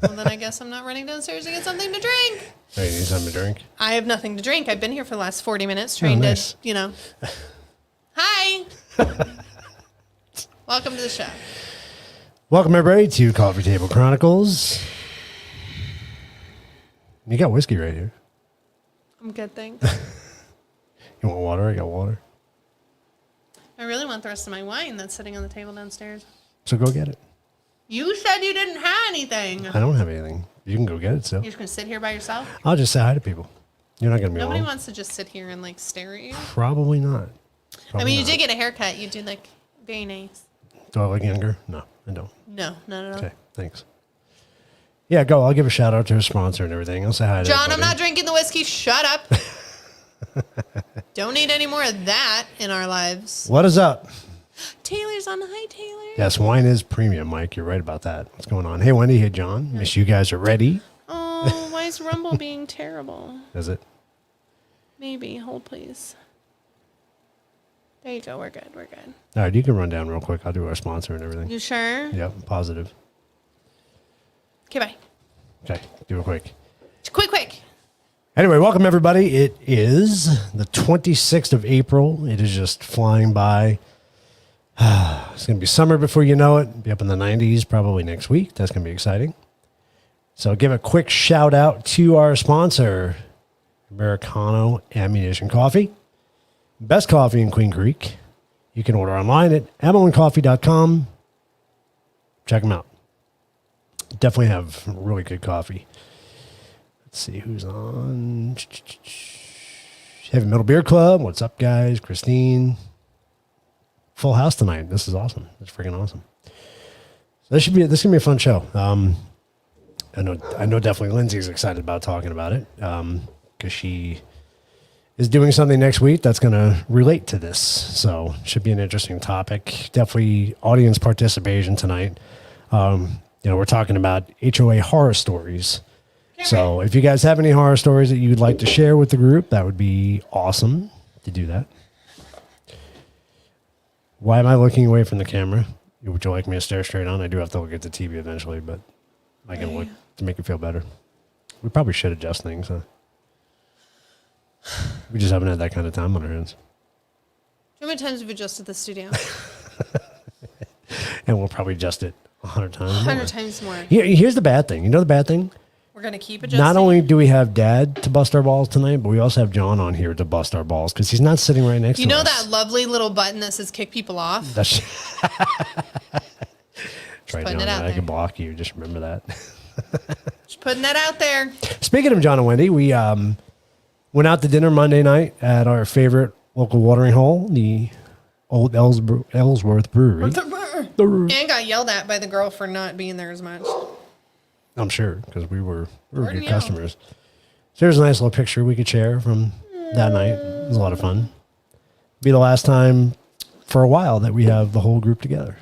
Well, then I guess I'm not running downstairs to get something to drink. Hey, you need something to drink? I have nothing to drink. I've been here for the last 40 minutes trying nice. to, Hi. Welcome to the show. Welcome, everybody, to Coffee Table Chronicles. You got whiskey right here. I'm good, thanks. You want water? I got water. I really want the rest of my wine that's sitting on the table downstairs. So go get it. You said you didn't have anything. I don't have anything. You can go get it, so. You're just going to sit here by yourself? I'll just say hi to people. You're not going to be Nobody alone. wants to just sit here and, stare at you. Probably not. Probably you not. did get a haircut. You did, very nice. Do I look younger? No, I don't. No. Okay, thanks. Yeah, go. I'll give a shout out to our sponsor and everything. I'll say hi to John, everybody. I'm not drinking the whiskey. Shut up. Don't need any more of that in our lives. What is up? Taylor's on. Hi, Taylor. Yes, wine is premium, Mike. You're right about that. What's going on? Hey, Wendy. Hey, John. Miss you guys are ready. Oh, why is Rumble being terrible? Is it? Maybe. Hold, please. There you go. We're good. All right, you can run down real quick. I'll do our sponsor and everything. You sure? Yep, positive. Okay, bye. Okay, do it quick. Quick. Anyway, welcome everybody. It is the 26th of April. It is just flying by. It's going to be summer before you know it. Be up in the 90s probably next week. That's going to be exciting. So give a quick shout out to our sponsor, Americano Ammunition Coffee. Best coffee in Queen Creek. You can order online at ammoandcoffee.com. Check them out. Definitely have really good coffee. Let's see who's on. Heavy Metal Beer Club. What's up, guys? Christine. Full house tonight. This is awesome. It's freaking awesome. So this gonna be a fun show. I know definitely Lindsay's excited about talking about it. Because she is doing something next week that's gonna relate to this. So should be an interesting topic. Definitely audience participation tonight. We're talking about HOA Horror Stories. So if you guys have any horror stories that you'd like to share with the group, that would be awesome to do that. Why am I looking away from the camera? Would you like me to stare straight on? I do have to look at the TV eventually, but I can look to make it feel better. We probably should adjust things, huh? We just haven't had that kind of time on our hands. How many times have you adjusted the studio? And we'll probably adjust it 100 times 100 times more. Here's the bad thing. You know the bad thing? We're going to keep adjusting. Not only do we have Dad to bust our balls tonight, but we also have John on here to bust our balls because he's not sitting right next to us. You know that lovely little button that says kick people off? That's right, putting John. it out I there. can block you. Just remember that. Just putting that out there. Speaking of John and Wendy, we went out to dinner Monday night at our favorite local watering hole, the old Ellsworth Brewery. And got yelled at by the girl for not being there as much. I'm sure, because we were good yell. customers. So there's a nice little picture we could share from that night. It was a lot of fun. Be the last time for a while that we have the whole group together.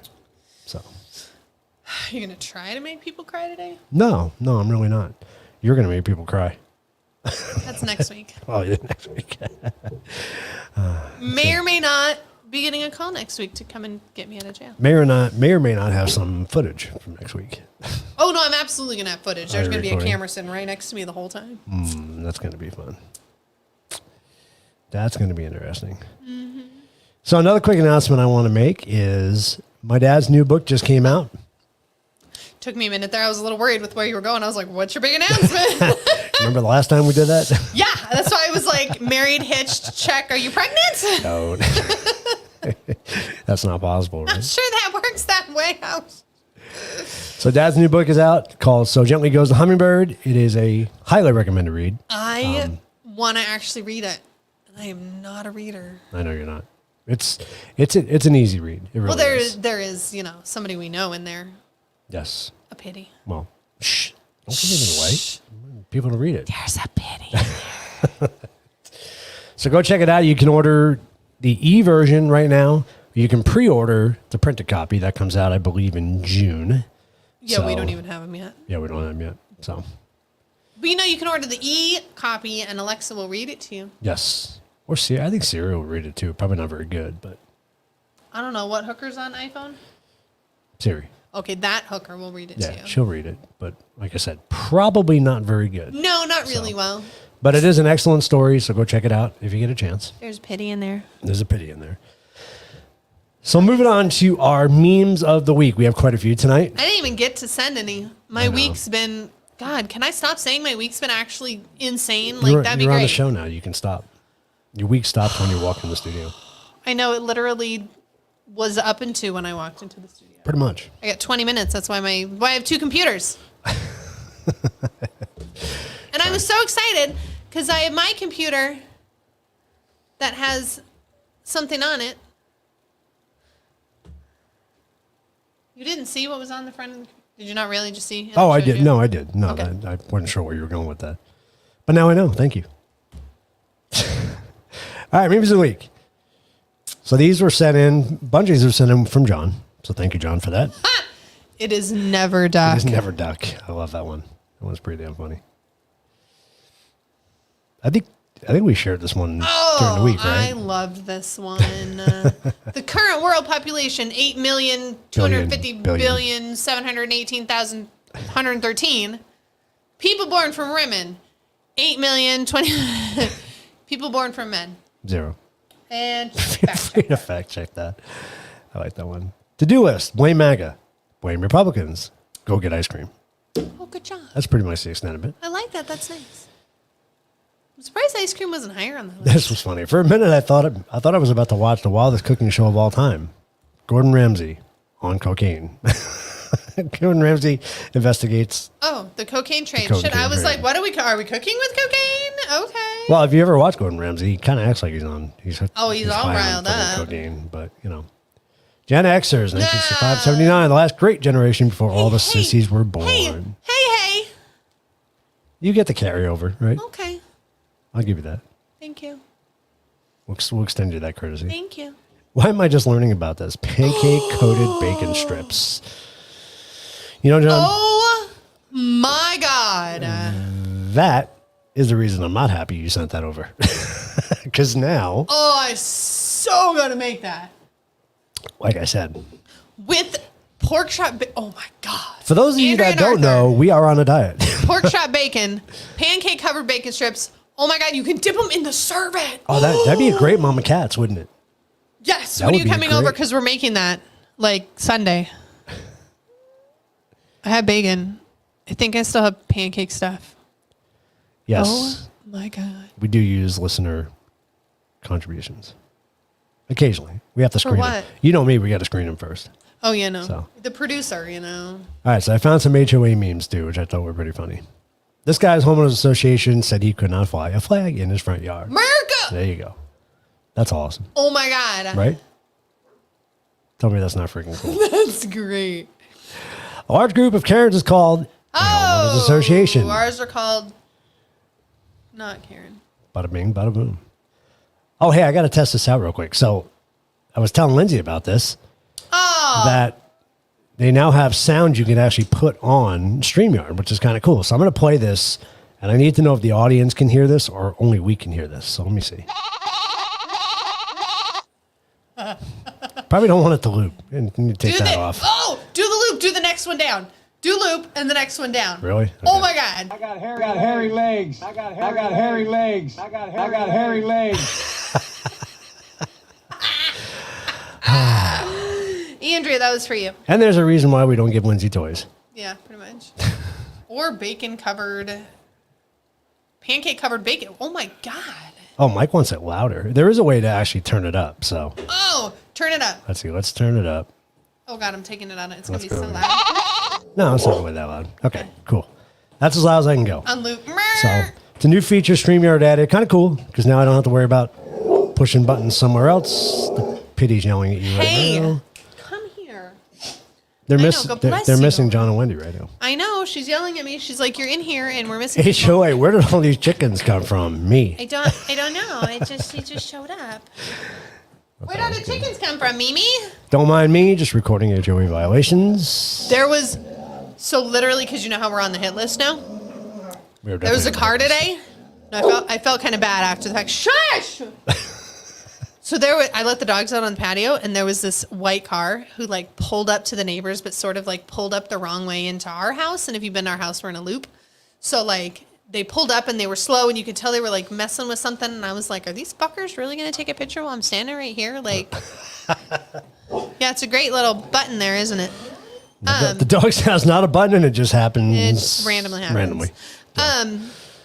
So Are you going to try to make people cry today? no, I'm really not. You're going to make people cry. That's next week. Oh, yeah, next week. May or may not be getting a call next week to come and get me out of jail. May or may not have some footage from next week. Oh, no, I'm absolutely going to have footage. There's going to be a recording? camera sitting right next to me the whole time. That's going to be fun. That's going to be interesting. Mm-hmm. So another quick announcement I want to make is my dad's new book just came out. Took me a minute there. I was a little worried with where you were going. I was like, what's your big announcement? Remember the last time we did that? Yeah, that's why I was like, married, hitched, check. Are you pregnant? No. That's not possible, I'm right? sure that works that way out. So Dad's new book is out called So Gently Goes the Hummingbird. It is a highly recommended read. I want to actually read it. And I am not a reader. I know you're not. It's an easy read. It really is. There is, somebody we know in there. Yes. A pity. Well, shh. Don't give it away. People to read it. There's a pity. So go check it out. You can order the e-version right now. You can pre-order the printed copy. That comes out, I believe, in June. Yeah, we don't even have them yet. Yeah, we don't have them yet. So, But you can order the e-copy and Alexa will read it to you. yes. Or Siri. I think Siri will read it too. Probably not very good, but I don't know. What hooker's on iPhone? Siri. Okay, that hooker will read it to Yeah, you. she'll read it. But like I said, probably not very good. No, not really well. But it is an excellent story, so go check it out if you get a chance. There's pity in there. There's a pity in there. So moving on to our memes of the week. We have quite a few tonight. I didn't even get to send any. My week's been, God, can I stop saying my week's been actually insane? Like, that'd be You're great. on the show now. You can stop. Your week stops when you walk in the studio. I know, it literally was up into when I walked into the studio. Pretty much. I got 20 minutes. That's why I have 2 computers. And I was so excited because I have my computer that has something on it. You didn't see what was on the front? Did you not really just see? Oh, I did. You? No, I did. No, Okay. I wasn't sure where you were going with that. But now I know. Thank you. All right, memes of the week. So these were sent in. Bungees were sent in from John. So thank you, John, for that. It is never duck. It is never duck. I love that one. That one's pretty damn funny. I think we shared this one during the week, right? I loved this one. The current world population, 8,250,718,113. People born from women, 8,020,000. People born from men. 0. And Feel free to fact check that. I like that one. To-do list. Blame MAGA. Blame Republicans. Go get ice cream. oh, good job. That's pretty much the extent of it. I like that. That's nice. I'm surprised ice cream wasn't higher on the list. This was funny. For a minute, I thought I was about to watch the wildest cooking show of all time. Gordon Ramsay on cocaine. Gordon Ramsay investigates. Oh, the cocaine trade. Cocaine Shit, I was trade. like, what are we cooking with cocaine? Okay. Well, if you ever watch Gordon Ramsay, he kind of acts like he's all all riled up. cocaine, but you know. Gen Xers, 1965, 79, the last great generation before all the sissies were born. Hey. You get the carryover, right? Okay. I'll give you that. Thank you. We'll extend you that courtesy. Thank you. Why am I just learning about this? Pancake-coated bacon strips. You know, John, Oh my God. that is the reason I'm not happy you sent that over. Because now, Oh, I so gotta make that. like I said, With pork chop. Oh my God. for those of you Andrew that and don't Arthur. know, we are on a diet. Pork chop bacon, pancake covered bacon strips. Oh my God, you can dip them in the sherbet. Oh, that'd be a great Mama Katz, wouldn't it? Yes. That When are would you be coming over? great. Because we're making that like Sunday. I had bacon. I think I still have pancake stuff. Yes, Oh my God. we do use listener contributions. Occasionally. We have to screen them. what? You know me, we got to screen them first. Oh, yeah, no. So. The producer, you know. All right, so I found some HOA memes too, which I thought were pretty funny. This guy's homeowners association said he could not fly a flag in his front yard. America! There you go. That's awesome, Oh my God. right? Tell me that's not freaking cool. That's great. A large group of Karens is called a homeowners association. Ours are called not Karen. Bada bing, bada boom. Oh, hey, I got to test this out real quick. So I was telling Lindsay about this, that they now have sound you can actually put on StreamYard, which is kind of cool. So I'm going to play this, and I need to know if the audience can hear this or only we can hear this. So let me see. Probably don't want it to loop. And you take that off. Oh, do the loop. Do the next one down. Do loop and the next one down. Really? Oh Okay. my God. I got hairy legs. I got hairy legs. I got hairy legs. Andrea, that was for you. And there's a reason why we don't give Lindsay toys. Yeah, pretty much. Or bacon covered, pancake covered bacon. Oh my God. Oh, Mike wants it louder. There is a way to actually turn it up. So Oh, turn it up. let's see. Let's turn it up. Oh God, I'm taking it on. It's going to Let's be so go. loud. No, it's not really that loud. Okay, cool. That's as loud as I can go. On loop. So it's a new feature StreamYard added. Kind of cool because now I don't have to worry about pushing buttons somewhere else. The pity's yelling at you Hey, right now. come here. They're, I know, miss- God they're, bless they're you. missing John and Wendy right now. I know. She's yelling at me. She's like, "You're in here, and we're missing." Hey, people." HOA, where did all these chickens come from? Me. I don't know. He just showed up. Where did the chickens come from, Mimi? Don't mind me, just recording HOA violations. There was, so literally, because you know how we're on the hit list now. We were There was a definitely- car today. No, I felt kind of bad after the fact. Shush! So I let the dogs out on the patio, and there was this white car who like pulled up to the neighbors, but sort of like pulled up the wrong way into our house. And if you've been to our house, we're in a loop. So like they pulled up and they were slow, and you could tell they were like messing with something. And I was like, are these fuckers really going to take a picture while I'm standing right here? Like, yeah, it's a great little button there, isn't it? The dog's house, not a button, and it just happens. It just randomly happens.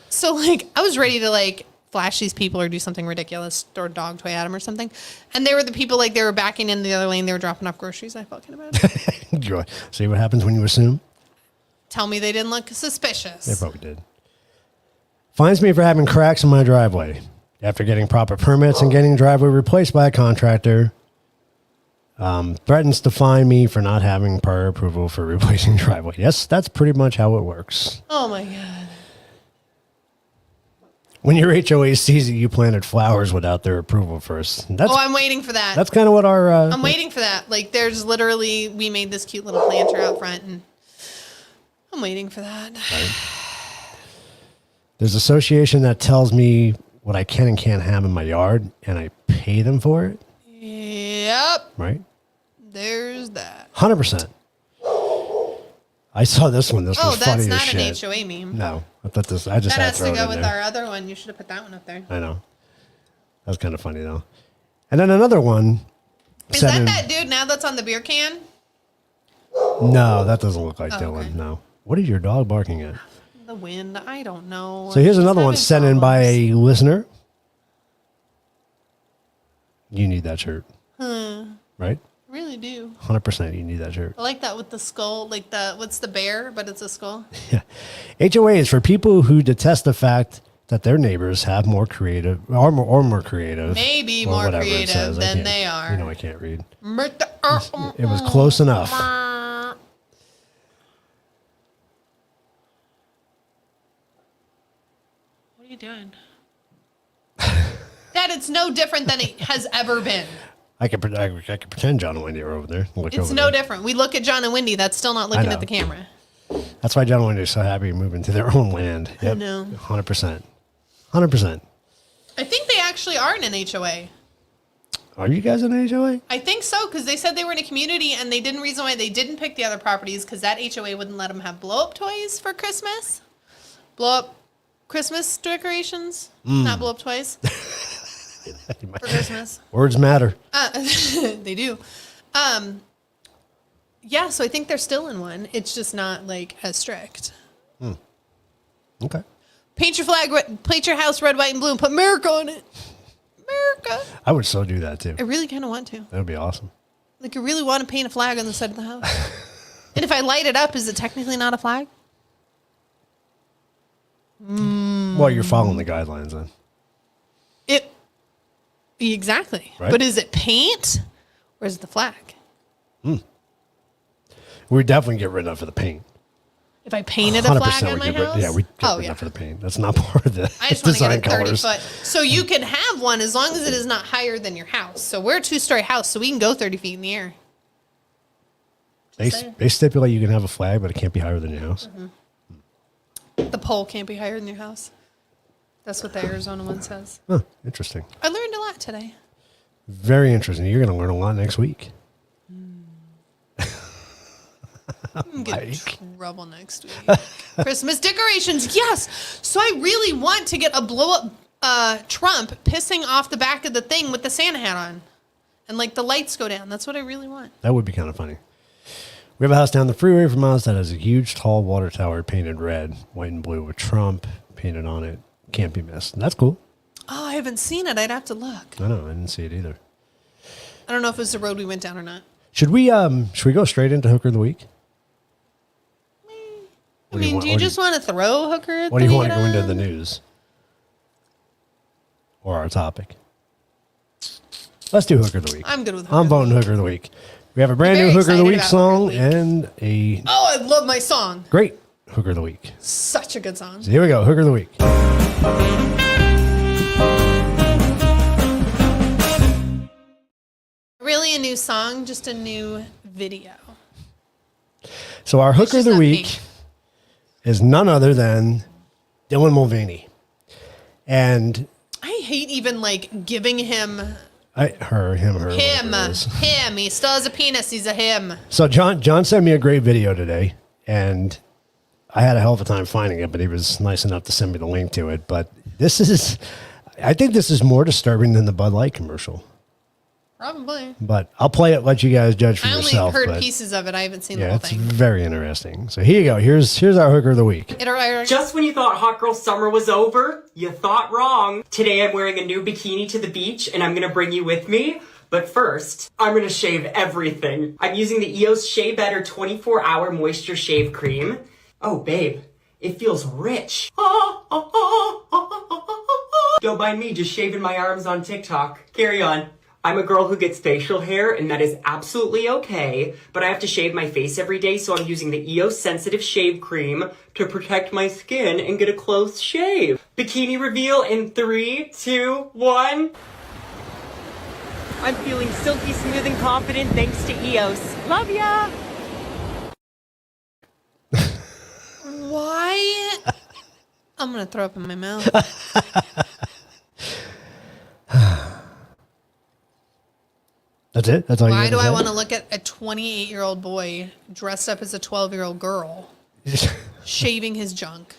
So like I was ready to like flash these people or do something ridiculous or dog toy at them or something. And they were the people like they were backing into the other lane. They were dropping off groceries. I felt kind of bad. See what happens when you assume? Tell me they didn't look suspicious. They probably did. Fines me for having cracks in my driveway. After getting proper permits and getting driveway replaced by a contractor, threatens to fine me for not having prior approval for replacing driveway. Yes, that's pretty much how it works. Oh my God. When your HOA sees that you planted flowers without their approval first. I'm waiting for that. That's kind of what our... I'm waiting for that. Like there's literally, we made this cute little planter out front and I'm waiting for that. Right. There's an association that tells me what I can and can't have in my yard, and I pay them for it. Yep. Right? There's that. 100%. I saw this one. This was funny as shit. That's not an HOA meme. No. I thought this... I just that had has to throw to it go in with there. our other one. You should have put that one up there. I know. That's kind of funny, though. And then another one. Is that dude now that's on the beer can? No, that doesn't look like Oh, Dylan. okay. No. What is your dog barking at? The wind. I don't know. So here's She's another one having sent in by problems. a listener. You need that shirt. Right? Really do. 100% you need that shirt. I like that with the skull, like what's the bear, but it's a skull. Yeah. HOA is for people who detest the fact that their neighbors have more creative or more creative. Maybe or more whatever it creative says. I than can't- they are. You know I can't read. What It was close enough. are you doing? That it's no different than it has ever been. I could pretend John and Wendy are over there. Look It's over no there. different. We look at John and Wendy. That's still not looking know. at the camera. That's why John and Wendy are so happy moving to their own land. Yep. I know. 100%. 100%. I think they actually are in an HOA. Are you guys in an HOA? I think so, because they said they were in a community, and they didn't reason why they didn't pick the other properties, because that HOA wouldn't let them have blow-up toys for Christmas. Blow-up Christmas decorations, not blow-up toys for Christmas. Words matter. They do. Yeah, so I think they're still in one. It's just not, like, as strict. Okay. Paint your flag, paint your house red, white, and blue, and put America on it. America. I would so do that too. I really kind of want to. That would be awesome. Like, I really want to paint a flag on the side of the house. And if I light it up, is it technically not a flag? Well, you're following the guidelines then. Exactly. Right. But is it paint or is it the flag? We definitely get rid of for the paint. If I painted a flag on my get rid, house? yeah, we get rid of for the paint. That's not part of the I just want to design get a 30 colors. foot. So you can have one as long as it is not higher than your house. So we're a 2-story house, so we can go 30 feet in the air. They stipulate you can have a flag, but it can't be higher than your house. The pole can't be higher than your house. That's what the Arizona one says. Huh, interesting. I learned a lot today. Very interesting. You're going to learn a lot next week. I'm going to get in trouble next week. Christmas decorations, yes. So I really want to get a blow-up Trump pissing off the back of the thing with the Santa hat on. And, like, the lights go down. That's what I really want. That would be kind of funny. We have a house down the freeway from us that has a huge, tall water tower painted red, white, and blue with Trump painted on it. Can't be missed. And that's cool. Oh, I haven't seen it. I'd have to look. I know. I didn't see it either. I don't know if it was the road we went down or not. Should we go straight into Hooker of the Week? I mean, do you just want to throw Hooker at What do the you want to go week into the news? Or our topic? Let's do Hooker of the Week. I'm good with Hooker I'm of the voting Hooker of the Week. We have a brand new Very Hooker of the excited Week about song Hooker of the and a Oh, I love my song. great Hooker of the Week. Such a good song. So here we go, Hooker of the Week. Really a new song, just a new video. So our Hooker of just the not Week pink. is none other than Dylan Mulvaney. And I hate even like giving him Him. whatever Him. it is. Him. He still has a penis. He's a him. So John sent me a great video today, and I had a hell of a time finding it, but he was nice enough to send me the link to it. But I think this is more disturbing than the Bud Light commercial. Probably. But I'll play it, let you guys judge for I only yourself. heard pieces of it. I haven't seen the Yeah, whole it's thing. very interesting. So here you go. Here's our hooker of the week. Just when you thought hot girl summer was over, you thought wrong. Today I'm wearing a new bikini to the beach and I'm gonna bring you with me. But first, I'm gonna shave everything. I'm using the EOS Shea Better 24-hour moisture shave cream. Oh babe, it feels rich. Don't mind me just shaving my arms on TikTok. Carry on. I'm a girl who gets facial hair, and that is absolutely okay, but I have to shave my face every day, so I'm using the EOS Sensitive Shave Cream to protect my skin and get a close shave. Bikini reveal in 3, 2, 1. I'm feeling silky smooth and confident thanks to EOS. Love ya! Why? I'm going to throw up in my mouth. That's it? That's all Why you do I say? want to look at a 28-year-old boy dressed up as a 12-year-old girl shaving his junk?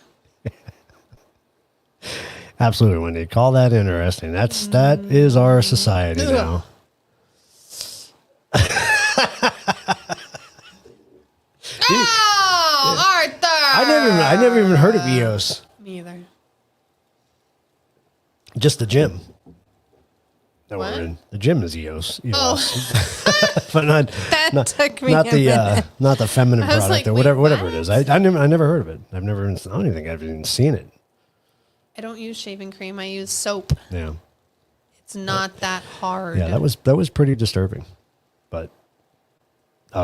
Absolutely, Wendy. Call that interesting. That is our society now. Oh, Arthur! I never even heard of EOS. Me either. Just the gym. That What? we're in. The gym is EOS. Oh. But not Took me not a the minute. not the feminine I was product like, or wait, whatever it what? is. I never heard of it. I don't even think I've even seen it. I don't use shaving cream. I use soap. Yeah. It's not that hard. Yeah, that was pretty disturbing. But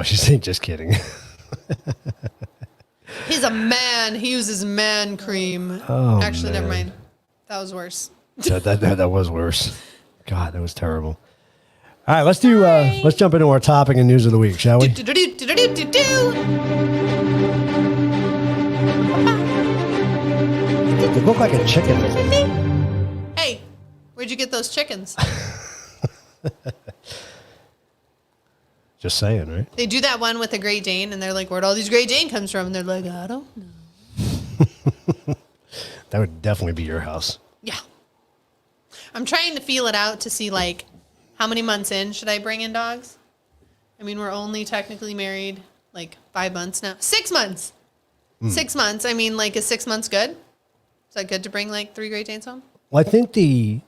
she's saying just kidding. He's a man. He uses man cream. Oh, Actually, never man. mind. That was worse. that was worse. God, that was terrible. All right, let's jump into our topic and news of the week, shall we? They look like a chicken. Hey, where'd you get those chickens? Just saying, right? They do that one with a Great Dane, and they're like, "Where'd all these Great Dane comes from?" And they're like, "I don't know." That would definitely be your house. Yeah, I'm trying to feel it out to see like how many months in should I bring in dogs. I mean, we're only technically married like 5 months now. 6 months. 6 months. I mean, like, is 6 months good? Is that good to bring like 3 Great Danes home? Well, I think doesn't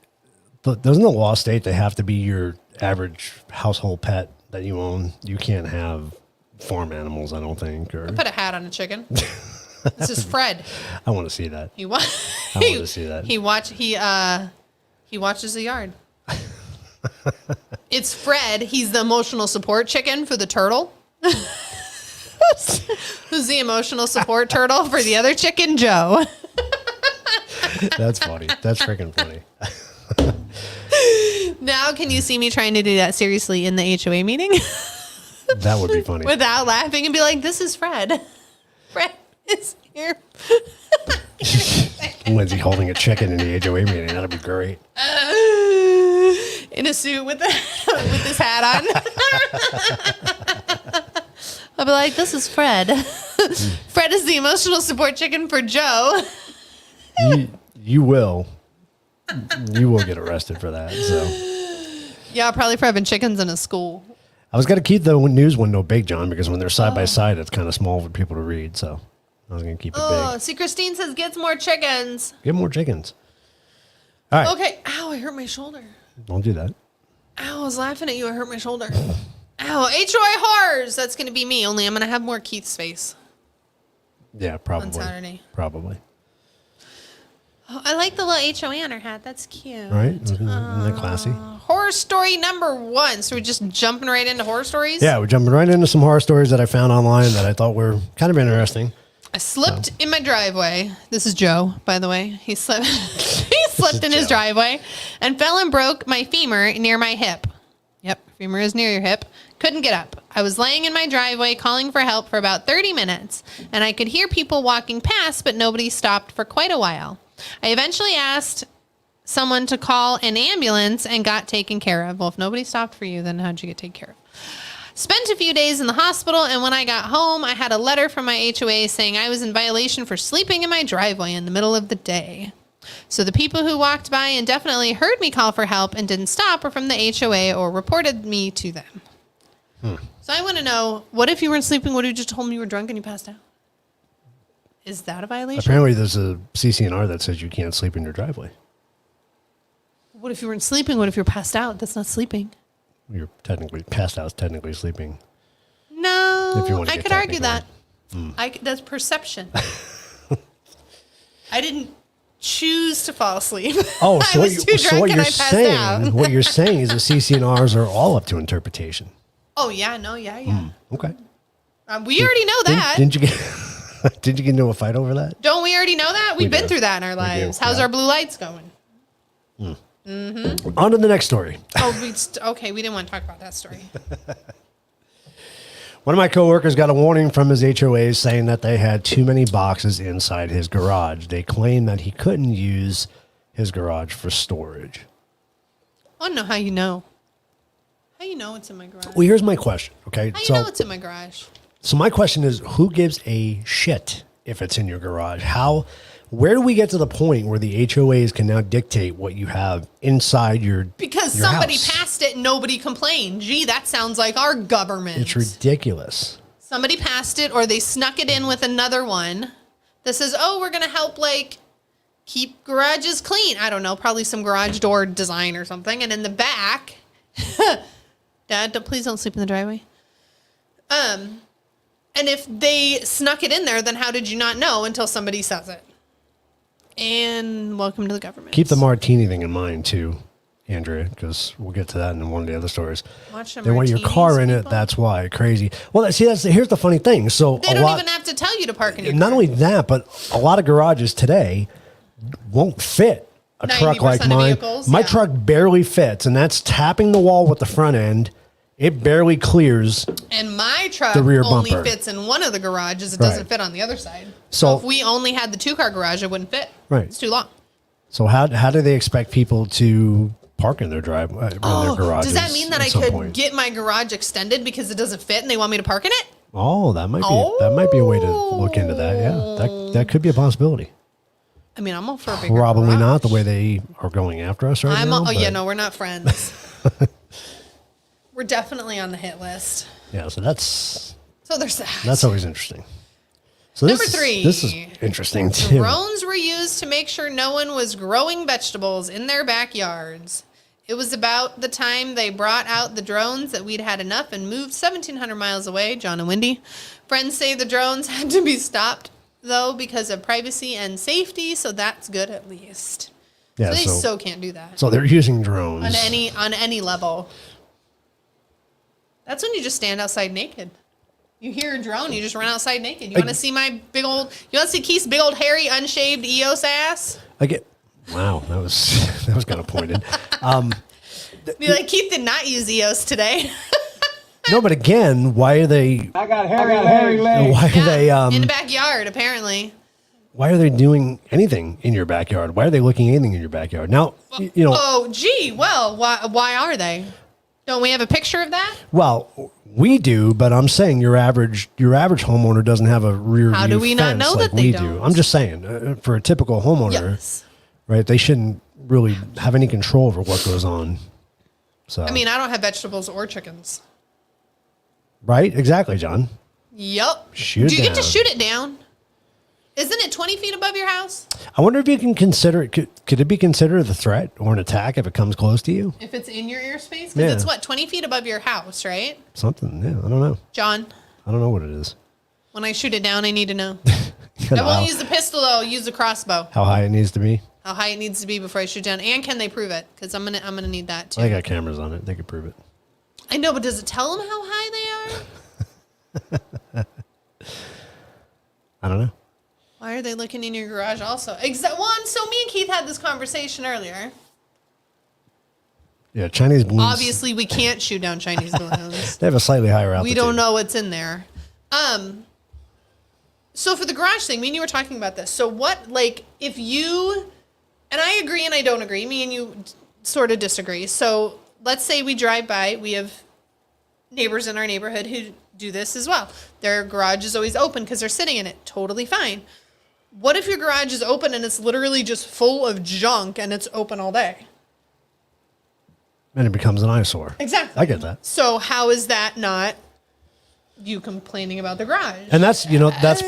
the law state they have to be your average household pet that you own? You can't have farm animals, I don't think. Or Put a hat on a chicken. This is Fred. I want to see that. I want to see that. He watches the yard. It's Fred. He's the emotional support chicken for the turtle. Who's the emotional support turtle for the other chicken, Joe? That's funny. That's freaking funny. Now, can you see me trying to do that seriously in the HOA meeting? That would be funny. Without laughing and be like, this is Fred. Fred is here. Lindsay holding a chicken in the HOA meeting. That'd be great. In a suit with his hat on. I'll be like, this is Fred. Fred is the emotional support chicken for Joe. You will get arrested for that. So Yeah, probably for having chickens in a school. I was going to keep the news window big, John, because when they're side by side, it's kind of small for people to read. So I was going to keep it Oh, big. see, Christine says gets more chickens. Get more chickens. All right. Okay. Ow, I hurt my shoulder. Don't do that. Ow, I was laughing at you. I hurt my shoulder. Ow, HOA Horrors. That's going to be me, only I'm going to have more Keith's face. Yeah, probably. On Saturday. Probably. Oh, I like the little HOA on her hat. That's cute. Right? Isn't that classy? Horror story number 1. So we're just jumping right into horror stories? Yeah, we're jumping right into some horror stories that I found online that I thought were kind of interesting. I slipped in my driveway. This is Joe, by the way. He slipped. He slipped in his driveway and fell and broke my femur near my hip. Yep, femur is near your hip. Couldn't get up. I was laying in my driveway calling for help for about 30 minutes, and I could hear people walking past, but nobody stopped for quite a while. I eventually asked someone to call an ambulance and got taken care of. Well, if nobody stopped for you, then how'd you get taken care of? Spent a few days in the hospital, and when I got home, I had a letter from my HOA saying I was in violation for sleeping in my driveway in the middle of the day. So the people who walked by and definitely heard me call for help and didn't stop were from the HOA or reported me to them. So I want to know, what if you weren't sleeping? What if you just told me you were drunk and you passed out? Is that a violation? Apparently, there's a CC&R that says you can't sleep in your driveway. What if you weren't sleeping? What if you're passed out? That's not sleeping. You're technically passed out, technically sleeping. No, If you want to I get could argue that. technical. That's perception. I didn't choose to fall asleep. Oh, I was too drunk and I passed out. what you're saying is the CC&Rs are all up to interpretation. Oh yeah, no, yeah. Okay. We already know that. Didn't you get did you get into a fight over that? Don't we already know that? We've been do. through that in our lives. How's yeah. our blue lights going? On to the next story. Oh, okay. We didn't want to talk about that story. One of my coworkers got a warning from his HOA saying that they had too many boxes inside his garage. They claimed that he couldn't use his garage for storage. I don't know how you know. How you know it's in my garage? Well, here's my question, okay? How you know it's in my garage? So my question is, who gives a shit if it's in your garage? Where do we get to the point where the HOAs can now dictate what you have inside your Because your somebody house? passed it and nobody complained. Gee, that sounds like our government. It's ridiculous. Somebody passed it or they snuck it in with another one that says, oh, we're going to help like keep garages clean. I don't know, probably some garage door design or something. And in the back, Dad, please don't sleep in the driveway. And if they snuck it in there, then how did you not know until somebody says it? And welcome to the government. Keep the martini thing in mind too, Andrea, because we'll get to that in one of the other stories. Watch They want your car in it. That's why. Crazy. Well, see, here's the funny thing. So They don't even have to tell you to park in your not car. only that, but a lot of garages today won't fit a truck like 90% of mine. vehicles, My yeah. truck barely fits, and that's tapping the wall with the front end. It barely clears. And my truck The rear only bumper. fits in one of the garages. It Right. doesn't fit on the other side. So- So if we only had the 2-car garage, it wouldn't fit. Right. It's too long. So how do they expect people to park in their driveway, in their garages? Does that mean that at I some could point? get my garage extended because it doesn't fit and they want me to park in it? Oh, that might be a way to look into that. Yeah, that could be a possibility. I mean, I'm all for a bigger Probably garage. not the way they are going after us right now. Oh, yeah, but- no, we're not friends. We're definitely on the hit list. Yeah, so that's So there's that. always interesting. So Number 3. This is interesting too. Drones were used to make sure no one was growing vegetables in their backyards. It was about the time they brought out the drones that we'd had enough and moved 1,700 miles away, John and Wendy. Friends say the drones had to be stopped, though, because of privacy and safety, so that's good at least. Yeah, so they so so can't do that so they're using drones. on any level. That's when you just stand outside naked. You hear a drone, you just run outside naked. You want to see you want to see Keith's big old hairy unshaved EOS ass? Wow, that was kind of pointed. Be like, Keith did not use EOS today. No, but again, why are they? I got hairy legs. Why are they? in the backyard, apparently. Why are they doing anything in your backyard? Why are they looking at anything in your backyard? Now, you know. Oh, gee, well, why are they? Don't we have a picture of that? Well, we do, but I'm saying your average homeowner doesn't have a rear How view do we not fence know like that they we don't? do. I'm just saying, for a typical homeowner, Yes. right? They shouldn't really have any control over what goes on. So, I mean, I don't have vegetables or chickens. right? Exactly, John. Yup. Shoot Do you get to down. shoot it down? Isn't it 20 feet above your house? I wonder if you can consider it. Could it be considered a threat or an attack if it comes close to you? If it's in your airspace? Because Yeah. it's what, 20 feet above your house, right? Something. Yeah, I don't know. John, I don't know what it is. when I shoot it down, I need to know. You know, I won't use the pistol, though. I'll use the crossbow. how high it needs to be. How high it needs to be before I shoot down. And can they prove it? Because I'm gonna need that, too. I got cameras on it. They could prove it. I know, but does it tell them how high they are? I don't know. Why are they looking in your garage also? So me and Keith had this conversation earlier. Yeah, Chinese balloons. Obviously, we can't shoot down Chinese balloons. They have a slightly higher altitude. We don't know what's in there. So for the garage thing, me and you were talking about this. So what, like, if you, and I agree agree and I don't agree. Me and you sort of disagree. So let's say we drive by. We have neighbors in our neighborhood who do this as well. Their garage is always open because they're sitting in it. Totally fine. What if your garage is open and it's literally just full of junk and it's open all day? And it becomes an eyesore. Exactly. I get that. So how is that not you complaining about the garage? And that's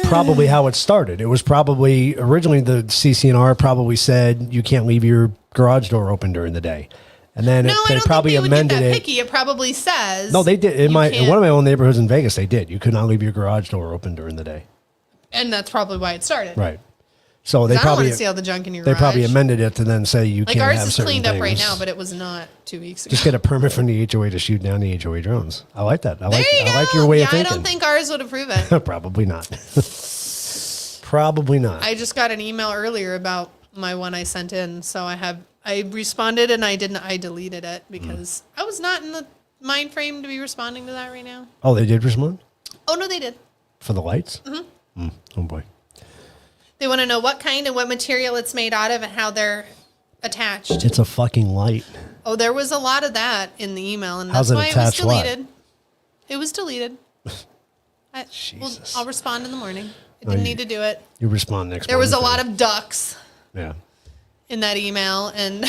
probably how it started. It was probably originally the CC&R probably said you can't leave your garage door open during the day. And then No, I they don't probably think they would get amended that in picky. It probably says No, they did. In you one can't- of my own neighborhoods in Vegas, they did. You could not leave your garage door open during the day. and that's probably why it started. Right. So they 'Cause I don't probably want to see all the junk in your they garage. probably amended it to then say you Like can't ours have is certain cleaned up right things. now, but it was not 2 weeks ago. Just get a permit from the HOA to shoot down the HOA drones. I like that. I There you go. like your way of I thinking. don't think ours would approve it. Probably not. Probably not. I just got an email earlier about my one I sent in, so I responded and I deleted it because I was not in the mind frame to be responding to that right now. Oh, they did respond Oh no, they did. for the lights. Mm-hmm. Oh boy. They want to know what kind and what material it's made out of and how they're attached. It's a fucking light. Oh, there was a lot of that in the email, and How's that's it why it was attached what? deleted. It was deleted. Jesus. I'll respond in the morning. I No, didn't you- need to do it. You respond next. There was a Wednesday. lot of ducks Yeah. in that email, and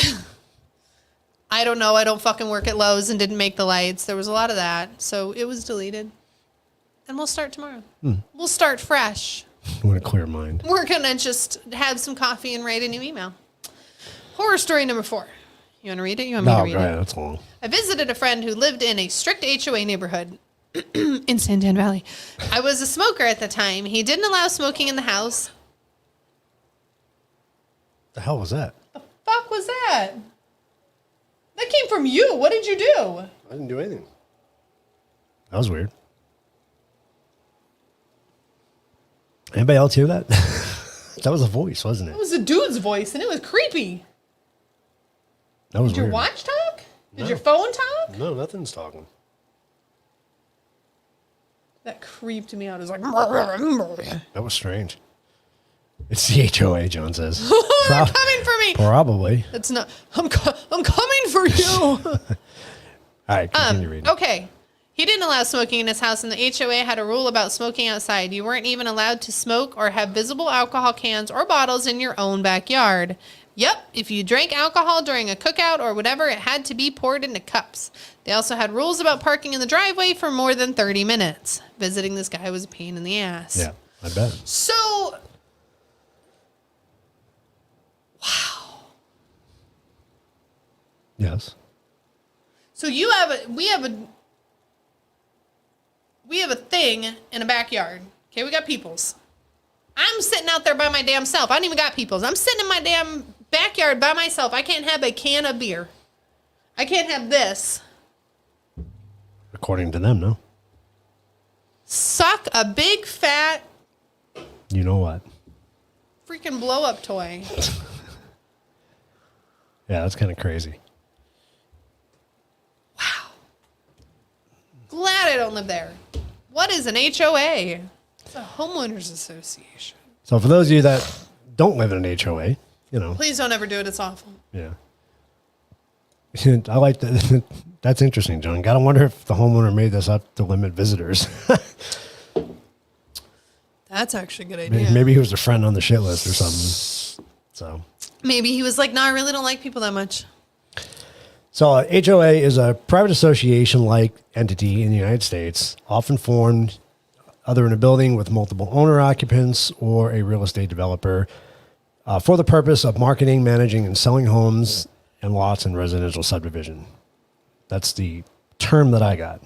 I don't know. I don't fucking work at Lowe's and didn't make the lights. There was a lot of that, so it was deleted. And we'll start tomorrow. We'll start fresh. You want a clear mind. We're gonna just have some coffee and write a new email. Horror story number 4. You want to read it? You want me to No, read go it? ahead. That's long. I visited a friend who lived in a strict HOA neighborhood in Santan Valley. I was a smoker at the time. He didn't allow smoking in the house. The hell was that? Fuck was that? That came from you. What did you do? I didn't do anything. That was weird. Anybody else hear that? That was a voice, wasn't it? It was a dude's voice, and it was creepy. That was Did your weird. watch talk? Did No. your phone talk? No, nothing's talking. That creeped me out. It was like, That was strange. It's the HOA, John says. they're coming for me. Probably. It's not. I'm coming for you. All right, continue reading. Okay. He didn't allow smoking in his house, and the HOA had a rule about smoking outside. You weren't even allowed to smoke or have visible alcohol cans or bottles in your own backyard. Yep, if you drank alcohol during a cookout or whatever, it had to be poured into cups. They also had rules about parking in the driveway for more than 30 minutes. Visiting this guy was a pain in the ass. Yeah, I bet. So, Yes. so we have a thing in a backyard. Okay, we got peoples. I'm sitting out there by my damn self. I don't even got peoples. I'm sitting in my damn backyard by myself. I can't have a can of beer. I can't have this. According to them, no. Suck a big fat You know what? freaking blow up toy. Yeah, that's kind of crazy. Glad I don't live there. What is an HOA? It's a homeowners association. So for those of you that don't live in an HOA, you know, Please don't ever do it. It's awful. yeah. I like that. That's interesting, John. Gotta wonder if the homeowner made this up to limit visitors. That's actually a good idea. Maybe he was a friend on the shit list or something. So, Maybe he was like, no, I really don't like people that much. so HOA is a private association-like entity in the United States, often formed either in a building with multiple owner-occupants or a real estate developer for the purpose of marketing, managing, and selling homes and lots in residential subdivision. That's the term that I got.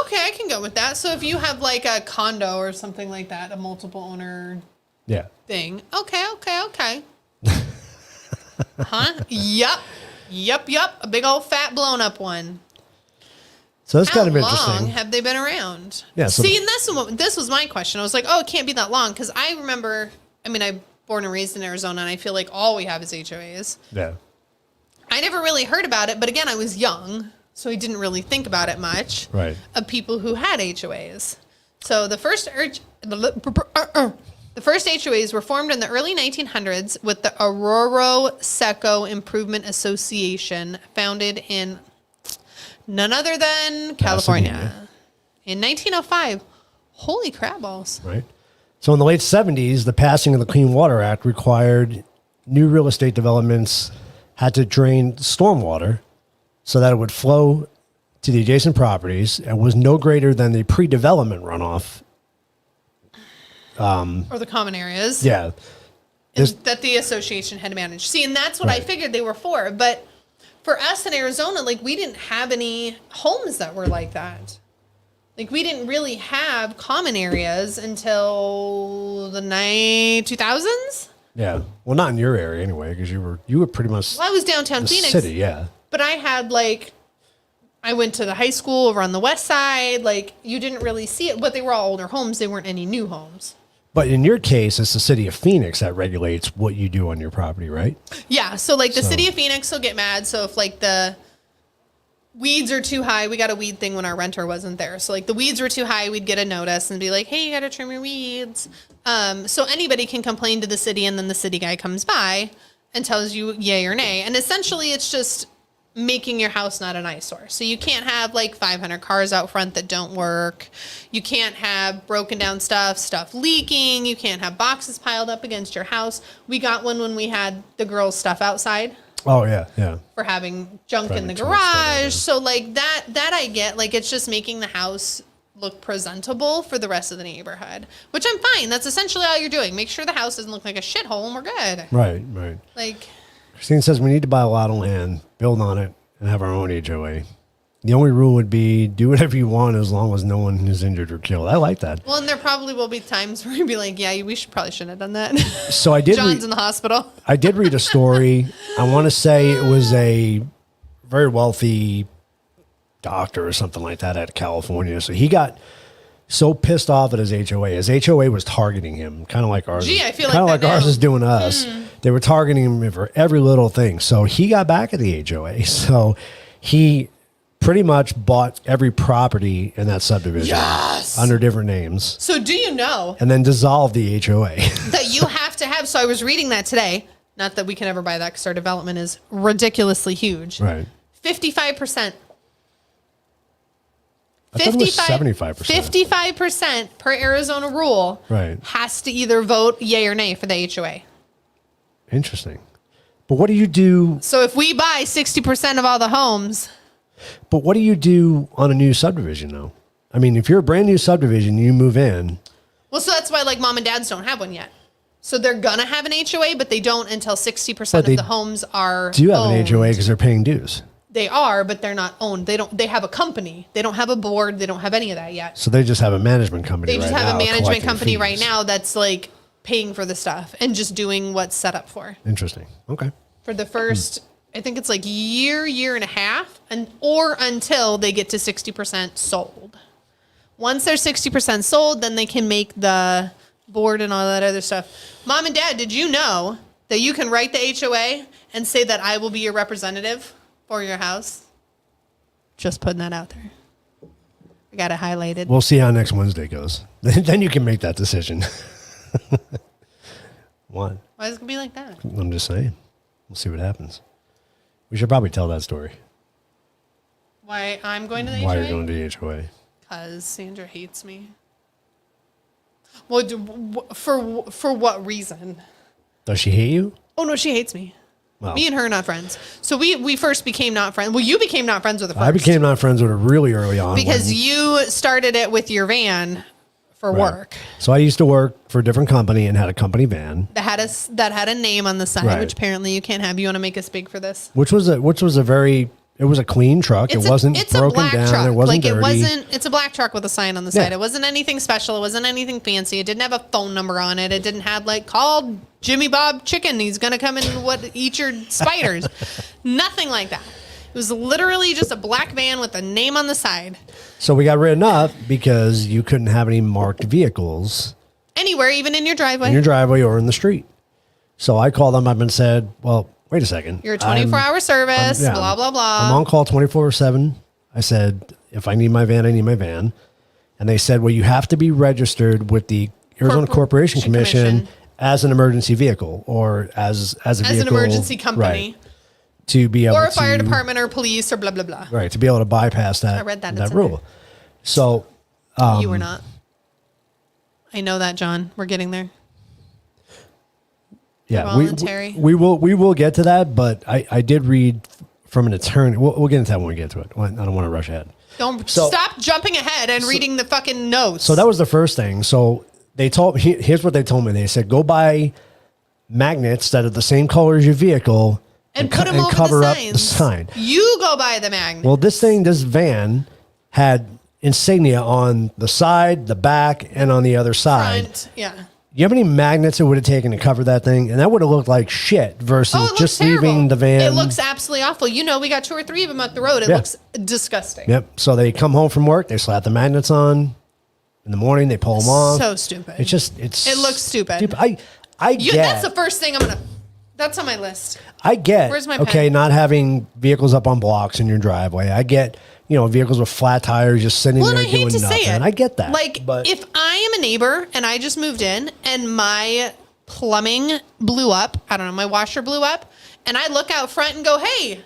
Okay, I can go with that. So if you have like a condo or something like that, a multiple owner Yeah. thing. Okay. Huh? Yup. A big old fat blown up one. So that's How kind of long interesting. have they been around? Yeah, so- See, and this was my question. I was like, oh, it can't be that long. Because I remember, I'm born and raised in Arizona, and I feel like all we have is HOAs. Yeah. I never really heard about it, but again, I was young, so I didn't really think about it much. Right. Of people who had HOAs. So the The first HOAs were formed in the early 1900s with the Aurora Seco Improvement Association, founded in none other than California. Pasadena. In 1905. Holy crab balls. Right. So in the late 70s, the passing of the Clean Water Act required new real estate developments had to drain stormwater so that it would flow to the adjacent properties and was no greater than the pre-development runoff. Or the common areas. Yeah. That the association had managed. See, and that's what I figured they were for. But for us in Arizona, like, we didn't have any homes that were like that. Like, we didn't really have common areas until the 2000s. Yeah. Well, not in your area anyway, because you were pretty much Well, I was downtown the Phoenix. city, yeah. But I had, like, I went to the high school over on the west side. Like, you didn't really see it, but they were all older homes. They weren't any new homes. But in your case, it's the city of Phoenix that regulates what you do on your property, right? Yeah. So, like, the city of Phoenix will get mad. So if, like, the weeds are too high, we got a weed thing when our renter wasn't there. So, like, the weeds were too high, we'd get a notice and be like, hey, you got to trim your weeds. So anybody can complain to the city, and then the city guy comes by and tells you yay or nay. And essentially, it's just making your house not an eyesore. So you can't have like 500 cars out front that don't work. You can't have broken down stuff leaking. You can't have boxes piled up against your house. We got one when we had the girls' stuff outside Oh, yeah, yeah. for having junk in the Having too much stuff out there. garage. So like that I get. Like, it's just making the house look presentable for the rest of the neighborhood, which I'm fine. That's essentially all you're doing. Make sure the house doesn't look like a shithole and we're good. Right, right. Like, Christine says we need to buy a lot of land, build on it, and have our own HOA. The only rule would be do whatever you want as long as no one is injured or killed. I like that. well, and there probably will be times where you'd be like, yeah, we probably shouldn't have done that. So I did. John's in the hospital. I did read a story. I want to say it was a very wealthy doctor or something like that out of California. So he got so pissed off at his HOA. His HOA was targeting him, kind of like ours. Gee, I feel kind of like like that ours now. is doing to us. They were targeting him for every little thing. So he got back at the HOA. So he pretty much bought every property in that subdivision under different names, So do you know and then dissolved the HOA. that you have to have, so I was reading that today, not that we can ever buy that because our development is ridiculously huge. Right. 55%. I thought it was 75%. 55% per Arizona rule Right. has to either vote yay or nay for the HOA. Interesting. But what do you do? So if we buy 60% of all the homes, But what do you do on a new subdivision, though? I mean, if you're a brand new subdivision, you move in. well, so that's why like mom and dads don't have one yet. So they're gonna have an HOA, but they don't until 60% But of they the homes are Do you have owned. an HOA because they're paying dues? They are, but they're not owned. They have a company. They don't have a board. They don't have any of that yet. So they just have a management company. They just right have now a management collecting company fees. right now that's like paying for the stuff and just doing what's set up for. Interesting. Okay. For the first, I think it's like year and a half, or until they get to 60% sold. Once they're 60% sold, then they can make the board and all that other stuff. Mom and Dad, did you know that you can write the HOA and say that I will be your representative for your house? Just putting that out there. I got it highlighted. We'll see how next Wednesday goes. Then you can make that decision. What? Why is it going to be like that? I'm just saying. We'll see what happens. We should probably tell that story. Why I'm going to the Why HOA? you're going to the HOA. Because Sandra hates me. Well, for what reason? Does she hate you? Oh, no, she hates me. Well, Me and her are not friends. So we first became not friends. Well, you became not friends with her first. I became not friends with her really early on. because when- you started it with your van for Right. work So I used to work for a different company and had a company van, that had a name on the side, Right. which apparently you can't have. You want to make us big for this? which was a very it was a clean truck. It wasn't it's a broken black down. truck. It wasn't like dirty. it wasn't. It's a black truck with a sign on the side. Yeah. It wasn't anything special. It wasn't anything fancy. It didn't have a phone number on it. It didn't have like call Jimmy Bob Chicken. He's gonna come and eat your spiders. Nothing like that. It was literally just a black van with a name on the side. So we got written up because you couldn't have any marked vehicles Anywhere, even in your driveway. in your driveway or in the street. So I called them up and said, well, wait a second. You're a 24-hour service, yeah, blah, blah, blah. I'm on call 24/7. I said, if I need my van, I need my van. And they said, well, you have to be registered with the Arizona Corporation Commission Commission. as an emergency vehicle or as a vehicle. As an emergency company. Right, to be able Or a to, fire department or police or blah, blah, blah. right, to be able to bypass that, I read that. It's in rule. there. So You were not. I know that, John. We're getting there. yeah, Voluntary. we will get to that, but I did read from an attorney. We'll get into that when we get to it. I don't want to rush ahead. Don't So- stop jumping ahead and reading the fucking notes. So that was the first thing. So they told here's what they told me. They said, go buy magnets that are the same color as your vehicle and put them over cover the up signs. the sign. You go buy the magnet. Well, this van had insignia on the side, the back, and on the other side. Front. Yeah. You have any magnets it would have taken to cover that thing? And that would have looked like shit versus Oh, it looks just terrible. leaving the van. It looks absolutely awful. You know, we got 2 or 3 of them up the road. It Yeah. looks disgusting. Yep. So they come home from work, they slap the magnets on. In the morning, they pull them off. So stupid. It looks stupid. I get. That's the first thing that's on my list. I get. Where's my okay, pen? not having vehicles up on blocks in your driveway. I get. Vehicles with flat tires just sitting Well, and there I doing hate to nothing. say it. I get that. Like, but if I am a neighbor and I just moved in and my plumbing blew up, I don't know, my washer blew up, and I look out front and go, hey,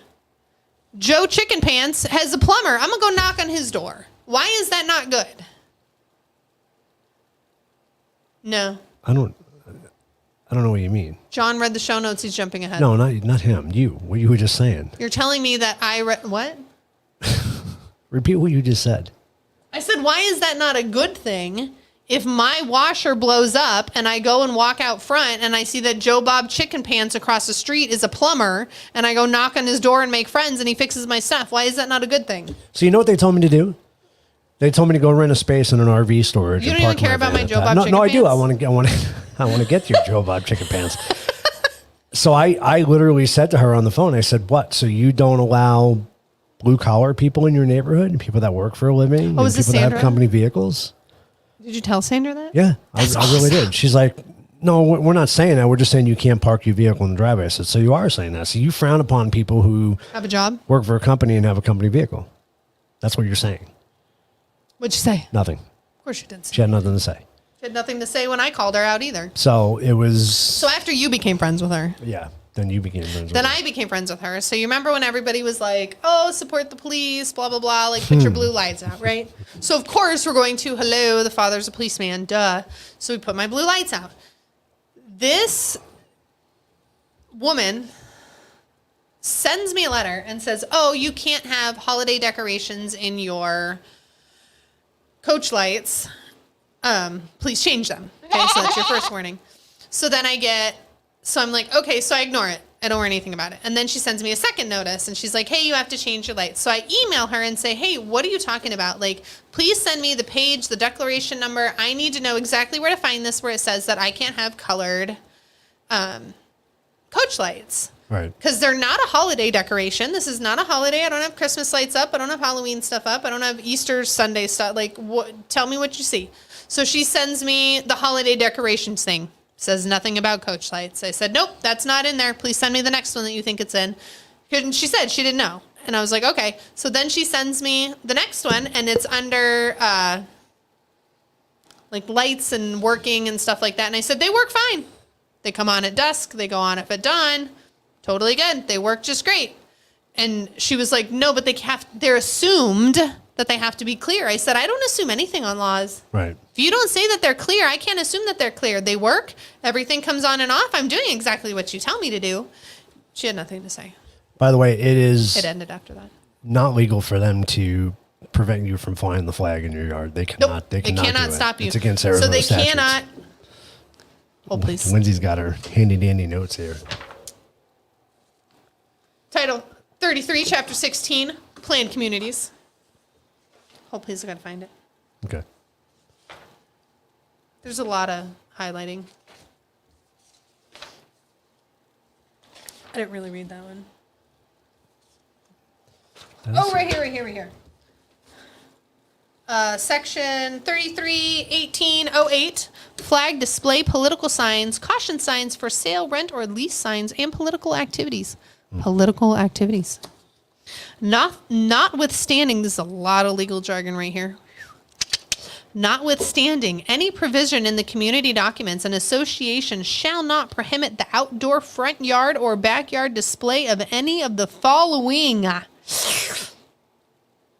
Joe Chicken Pants has a plumber. I'm going to go knock on his door. Why is that not good? No. I don't know what you mean. John read the show notes. He's jumping ahead. No, not him. You. What you were just saying. You're telling me that I read what? Repeat what you just said. I said, why is that not a good thing if my washer blows up and I go and walk out front and I see that Joe Bob Chicken Pants across the street is a plumber and I go knock on his door and make friends and he fixes my stuff? Why is that not a good thing? So you know what they told me to do? They told me to go rent a space in an RV storage. You and don't even park care about van my at Joe that. Bob Chicken No, I do. Pants? I want to get your Joe Bob Chicken Pants. So I literally said to her on the phone, I said, what? So you don't allow blue collar people in your neighborhood and people that work for a living Oh, and is this people that have Sandra? company vehicles? Did you tell Sandra that? Yeah, I really did. She's like, no, we're not saying that. We're just saying you can't park your vehicle in the driveway. I said, so you are saying that. So you frown upon people who Have a job? work for a company and have a company vehicle. That's what you're saying. What'd you say? Nothing. Of course you didn't say. She had nothing to say. She had nothing to say when I called her out either. So it was. So after you became friends with her. Yeah. Then you became friends with Then her. I became friends with her. So you remember when everybody was like, oh, support the police, blah, blah, blah, like put your blue lights out, right? So of course we're going to, hello, the father's a policeman, duh. So we put my blue lights out. This woman sends me a letter and says, oh, you can't have holiday decorations in your coach lights. Please change them. Okay, so that's your first warning. So then I'm like, okay, so I ignore it. I don't worry anything about it. And then she sends me a second notice and she's like, hey, you have to change your lights. So I email her and say, hey, what are you talking about? Like, please send me the page, the declaration number. I need to know exactly where to find this where it says that I can't have colored coach lights. Right. Because they're not a holiday decoration. This is not a holiday. I don't have Christmas lights up. I don't have Halloween stuff up. I don't have Easter Sunday stuff. Like, tell me what you see. So she sends me the holiday decorations thing. Says nothing about coach lights. I said, nope, that's not in there. Please send me the next one that you think it's in. And she said she didn't know. And I was like, okay. So then she sends me the next one, and it's under like lights and working and stuff like that. And I said, they work fine. They come on at dusk. They go on at dawn. Totally good. They work just great. And she was like, no, but they're assumed that they have to be clear. I said, I don't assume anything on laws. Right. If you don't say that they're clear, I can't assume that they're clear. They work. Everything comes on and off. I'm doing exactly what you tell me to do. She had nothing to say. By the way, It ended after that. not legal for them to prevent you from flying the flag in your yard. They cannot. Nope. They cannot do stop it. you. It's against Arizona So they statutes. cannot. Oh, please. Lindsay's got her handy dandy notes here. Title 33, Chapter 16, Planned Communities. Hold, please. I gotta find it. Okay. There's a lot of highlighting. I didn't really read that one. Oh, right here. Section 33-1808, flag display political signs, caution signs for sale, rent, or lease signs, and political activities. Political activities. Notwithstanding, this is a lot of legal jargon right here. Notwithstanding any provision in the community documents, an association shall not prohibit the outdoor front yard or backyard display of any of the following.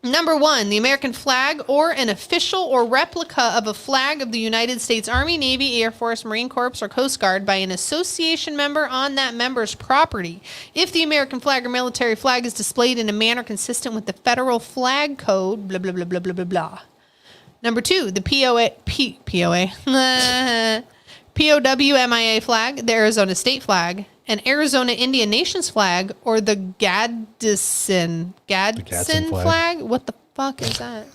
Number 1, the American flag or an official or replica of a flag of the United States Army, Navy, Air Force, Marine Corps, or Coast Guard by an association member on that member's property. If the American flag or military flag is displayed in a manner consistent with the federal flag code, blah, blah, blah, blah, blah, blah, blah. Number 2, the POWMIA flag, the Arizona State flag, an Arizona Indian Nations flag, or the Gadsden flag? What the fuck is that?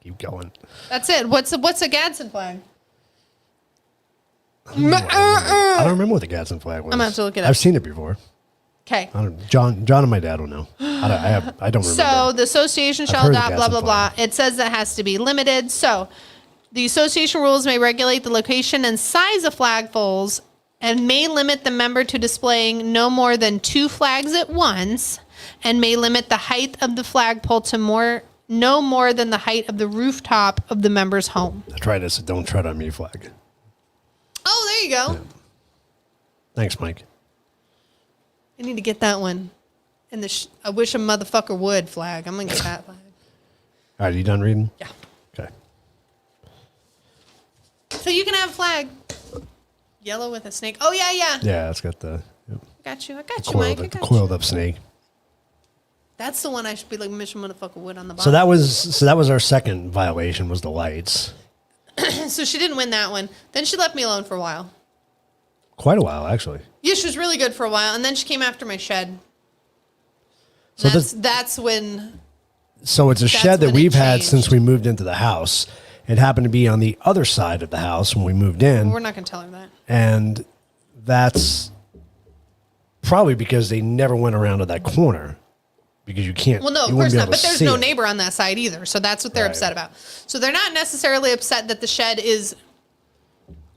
Keep going. That's it. What's a Gadsden flag? I don't remember what the Gadsden flag was. I'm gonna have to look it up. I've seen it before. Okay. John and my dad don't know. I don't remember. So the association shall heard of adopt the blah, blah, Gadsden blah. flag. It says that has to be limited. So the association rules may regulate the location and size of flagpoles and may limit the member to displaying no more than 2 flags at once, and may limit the height of the flagpole to no more than the height of the rooftop of the member's home. Try this. Don't tread on me flag. Oh, there you go. Yeah. Thanks, Mike. I need to get that one. And the I wish a motherfucker would flag. I'm going to get that flag. All right, are you done reading? Yeah. Okay. So you can have a flag. Yellow with a snake. Oh, yeah, yeah. Yeah, it's got the Got you. I got you, Mike. I got coiled you. up snake. That's the one I should be like, Mission Motherfucker Wood on the bottom. So that was our second violation, was the lights. So she didn't win that one. Then she left me alone for a while. Quite a while, actually. Yeah, she was really good for a while. And then she came after my shed. So That's when... So it's a shed that when it we've had changed. since we moved into the house. It happened to be on the other side of the house when we moved in. We're not going to tell her that. And that's probably because they never went around to that corner, because you can't. Well, no, of you course wouldn't be not. able But to there's see no it. neighbor on that side either. So that's what they're Right. upset about. So they're not necessarily upset that the shed is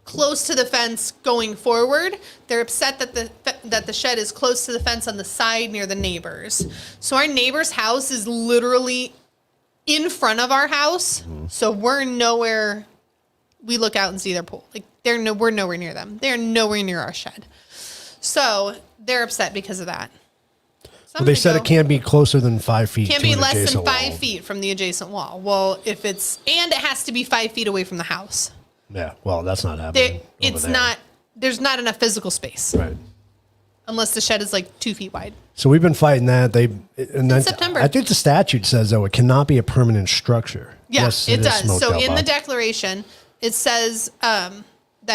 close to the fence going forward. They're upset that the shed is close to the fence on the side near the neighbors. So our neighbor's house is literally in front of our house. Mm-hmm. So we're nowhere. We look out and see their pool. Like we're nowhere near them. They're nowhere near our shed. So they're upset because of that. So Well, they said it can't be closer than 5 feet. can't to be an less than adjacent 5 wall. feet from the adjacent wall. Well, and it has to be 5 feet away from the house. Yeah, well, that's not happening. It's not. There's not enough physical space Right. unless the shed is like 2 feet wide. So we've been fighting that. September. I think the statute says, though, it cannot be a permanent structure. Yeah, Yes, it is does. smoked So out in the by- declaration, it says that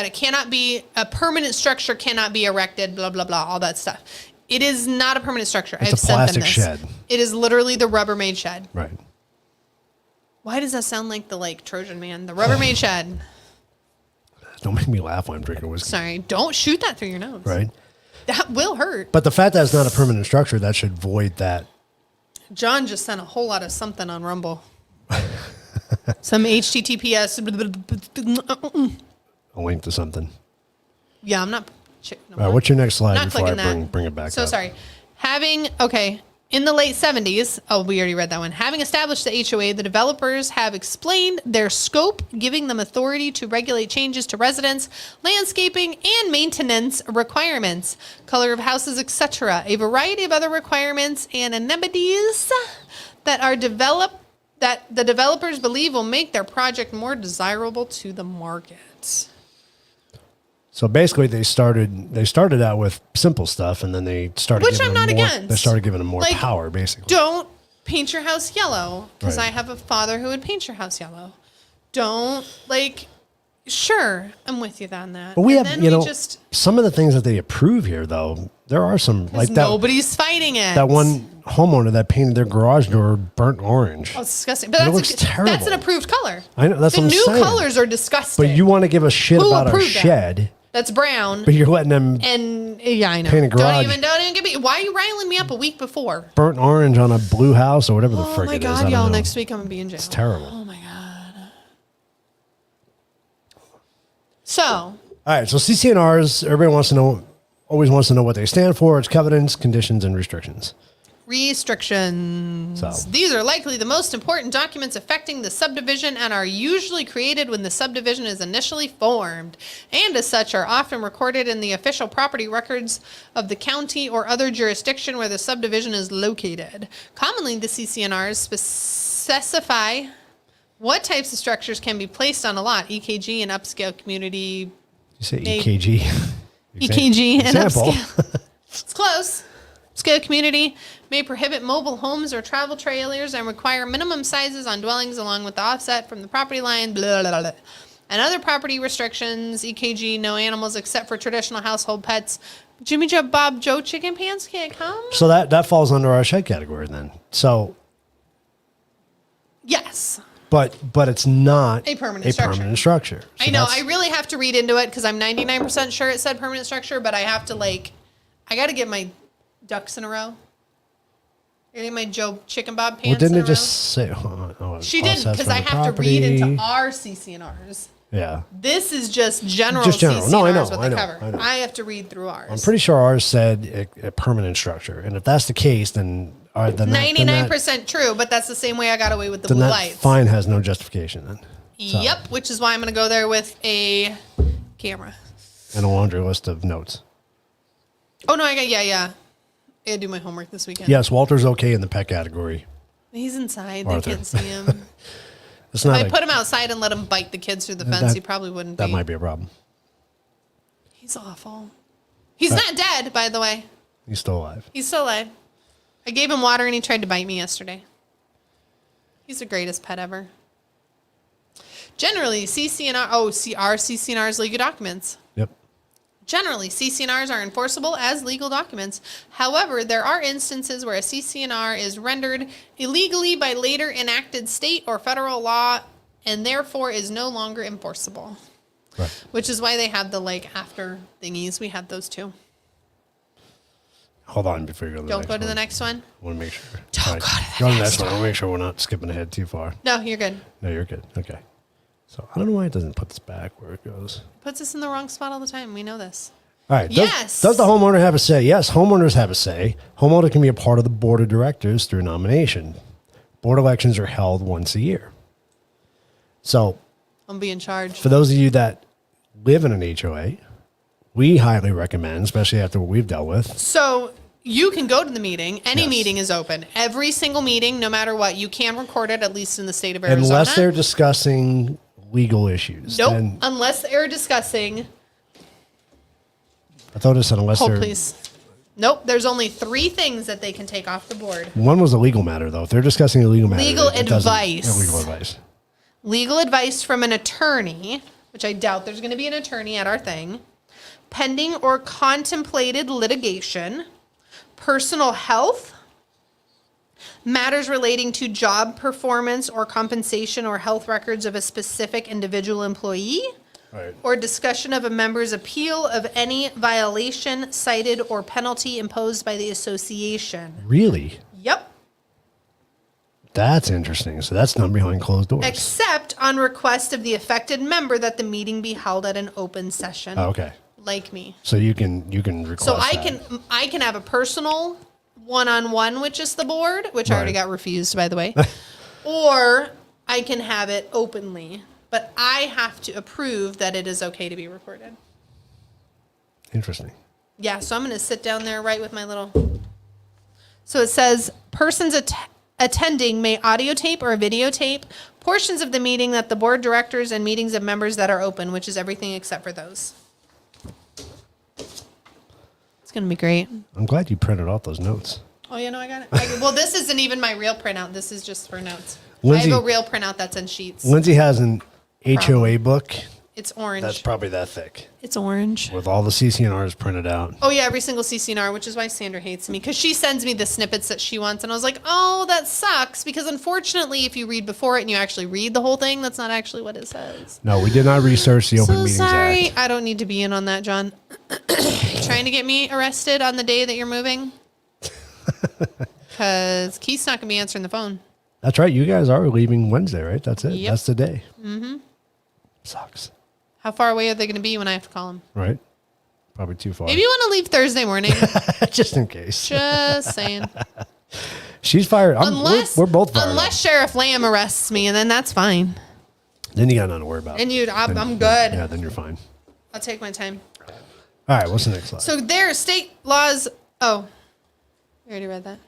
it cannot be a permanent structure, cannot be erected, blah blah blah, all that stuff. It is not a permanent structure. It's I've a sent them plastic this. shed. It is literally the Rubbermaid shed. Right. Why does that sound like the Trojan man? The Rubbermaid shed. Don't make me laugh when I'm drinking whiskey. Sorry, don't shoot that through your nose. Right. That will hurt. But the fact that it's not a permanent structure, that should void that. John just sent a whole lot of something on Rumble. Some HTTPS. A link to something. Yeah, I'm not. All right, what's your next slide Not before I clicking that. bring it back So up? sorry. In the late 70s, we already read that one. Having established the HOA, the developers have explained their scope, giving them authority to regulate changes to residents, landscaping, and maintenance requirements, color of houses, etc. A variety of other requirements and amenities that the developers believe will make their project more desirable to the market. So basically, they started out with simple stuff, and then they started. Which giving I'm them not more, against. They started giving them more Like, power, basically. Don't paint your house yellow, because Right. I have a father who would paint your house yellow. Don't, sure, I'm with you on that. But we And have, then just some of the things that they approve here, though. There are some like that. nobody's fighting it. That one homeowner that painted their garage door burnt orange. Oh, it's disgusting. But It that's looks terrible. That's an approved color. I know, that's the what I'm new saying. colors are disgusting. But you want to give a shit Who about our approved that? shed, That's brown. but you're letting them And yeah, I know. Paint a garage. Don't even get me. Why are you riling me up a week before? burnt orange on a blue house or whatever the Oh frick my it is. I God, don't y'all! know. Next week I'm gonna be in jail. It's terrible. Oh my God. So All right, so CC&Rs, everybody always wants to know what they stand for. It's covenants, conditions, and restrictions. restrictions. So. These are likely the most important documents affecting the subdivision and are usually created when the subdivision is initially formed, and as such are often recorded in the official property records of the county or other jurisdiction where the subdivision is located. Commonly, the CC&Rs specify what types of structures can be placed on a lot, EKG and upscale community. You say EKG. EKG and Example. upscale. It's close. Scale community may prohibit mobile homes or travel trailers and require minimum sizes on dwellings along with the offset from the property line, blah, blah, blah. And other property restrictions, EKG, no animals except for traditional household pets. Jimmy Joe, Bob, Joe, Chicken Pants can't come? So that falls under our shed category then. So, Yes. but it's not A permanent structure. So I know. that's- I really have to read into it because I'm 99% sure it said permanent structure, but I have to I got to get my ducks in a row. Getting my Joe Chicken Bob pants Well, didn't in it a just row. say? She didn't, because I have to read into our CC&Rs. Yeah. This is just general general. CC&Rs, No, I know, what they I know, cover. I know. I have to read through ours. I'm pretty sure ours said a permanent structure, and if that's the case, then 99% true, but that's the same way I got away with the then blue that lights. fine has no justification then. So, Yep, which is why I'm going to go there with a camera. And a laundry list of notes. Oh, no, yeah. I gotta do my homework this weekend. Yes, Walter's okay in the pet category. He's inside. Arthur. They can't see him. It's If not. I put him outside and let him bite the kids through the fence, he probably wouldn't That be. might be a problem. He's awful. He's not dead, by the way. He's still alive. He's still alive. I gave him water and he tried to bite me yesterday. He's the greatest pet ever. Generally, CC&R's legal documents. Yep. Generally, CC&Rs are enforceable as legal documents. However, there are instances where a CC&R is rendered illegally by later enacted state or federal law and therefore is no longer enforceable. Right. Which is why they have the after thingies. We had those too. Hold on before you go to the Don't next go to one. the next one. I want to make sure. Don't All right, go to the go to the next next one. I want to make sure we're not skipping ahead too far. No, you're good. No, you're good. Okay. So I don't know why it doesn't put this back where it goes. Puts us in the wrong spot all the time. We know this. All right. Yes. Does the homeowner have a say? Yes, homeowners have a say. Homeowner can be a part of the board of directors through nomination. Board elections are held once a year. So I'll be in charge. for those of you that live in an HOA, we highly recommend, especially after what we've dealt with. So you can go to the meeting. Any Yes. meeting is open. Every single meeting, no matter what, you can record it, at least in the state of Arizona. Unless they're discussing legal issues. Nope. Then Unless they're discussing. I thought it said unless Hold, they're. please. Nope. There's only 3 things that they can take off the board. One was a legal matter, though. If they're discussing a legal matter, Legal it doesn't- advice. Legal advice. Legal advice from an attorney, which I doubt there's going to be an attorney at our thing. Pending or contemplated litigation. Personal health. Matters relating to job performance or compensation or health records of a specific individual employee. Right. Or discussion of a member's appeal of any violation cited or penalty imposed by the association. Really? Yep. That's interesting. So that's done behind closed doors. Except on request of the affected member that the meeting be held at an open session. Oh, okay. Like me. So you can request So that. I can have a personal one-on-one with just the board, which I already Right. got refused, by the way. Or I can have it openly. But I have to approve that it is okay to be recorded. Interesting. Yeah, so I'm going to sit down there right with my little... So it says, persons attending may audio tape or videotape portions of the meeting that the board directors and meetings of members that are open, which is everything except for those. It's going to be great. I'm glad you printed out those notes. Oh, yeah, no, I got it. Well, this isn't even my real printout. This is just for notes. Lindsay- I have a real printout that's in sheets. Lindsay has an HOA book It's orange. that's probably that thick It's orange. with all the CC&Rs printed out. Oh, yeah, every single CC&R, which is why Sandra hates me. Because she sends me the snippets that she wants. And I was like, oh, that sucks. Because unfortunately, if you read before it and you actually read the whole thing, that's not actually what it says. No, we did not research the Open So Meetings sorry. Act. I don't need to be in on that, John. Trying to get me arrested on the day that you're moving? Because Keith's not going to be answering the phone. That's right. You guys are leaving Wednesday, right? That's it. Yep. That's the day. Mm-hmm. Sucks. How far away are they going to be when I have to call him? Right? Probably too far. Maybe you want to leave Thursday morning. Just in case. Just saying. She's fired. Unless we're both fired. Unless Sheriff Lamb arrests me, and then that's fine. Then you got nothing to worry about. And I'm good. Yeah, then you're fine. I'll take my time. All right, what's the next slide? So there are state laws. Oh, we already read that.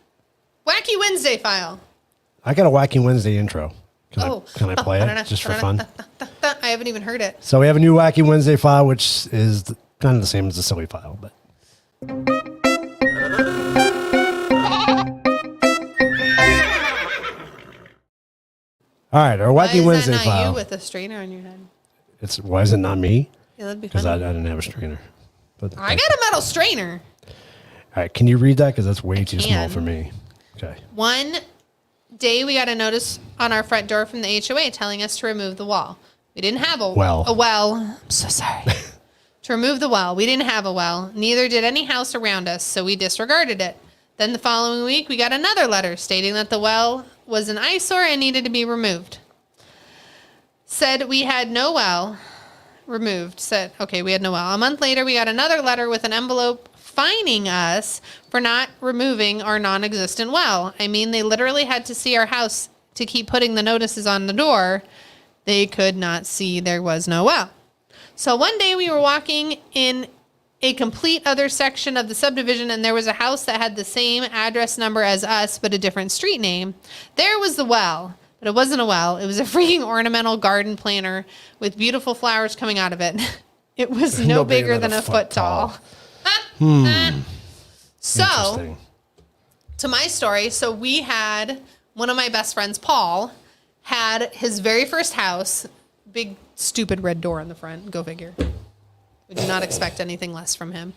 Wacky Wednesday file. I got a Wacky Wednesday intro. Can I play it just for fun? I haven't even heard it. So we have a new Wacky Wednesday file, which is kind of the same as the silly file, but. All right, our Wacky Wednesday Why is that not file. you with a strainer on your head? Why is it not me? Yeah, that'd be Because I funny. didn't have a strainer. But I got a metal strainer. All right, can you read that? Because that's way too small can. for me. Okay. One day we got a notice on our front door from the HOA telling us to remove the wall. We didn't have a well. I'm so sorry. To remove the well. We didn't have a well. Neither did any house around us, so we disregarded it. Then the following week, we got another letter stating that the well was an eyesore and needed to be removed. Said we had no well removed. Said, okay, we had no well. A month later, we got another letter with an envelope fining us for not removing our non-existent well. I mean, they literally had to see our house to keep putting the notices on the door. They could not see there was no well. So one day we were walking in a complete other section of the subdivision, and there was a house that had the same address number as us, but a different street name. There was the well, but it wasn't a well. It was a freaking ornamental garden planter with beautiful flowers coming out of it. It was no bigger than a foot tall. So, to my story, so we had one of my best friends, Paul, had his very first house, big stupid red door in the front. Go figure. We did not expect anything less from him.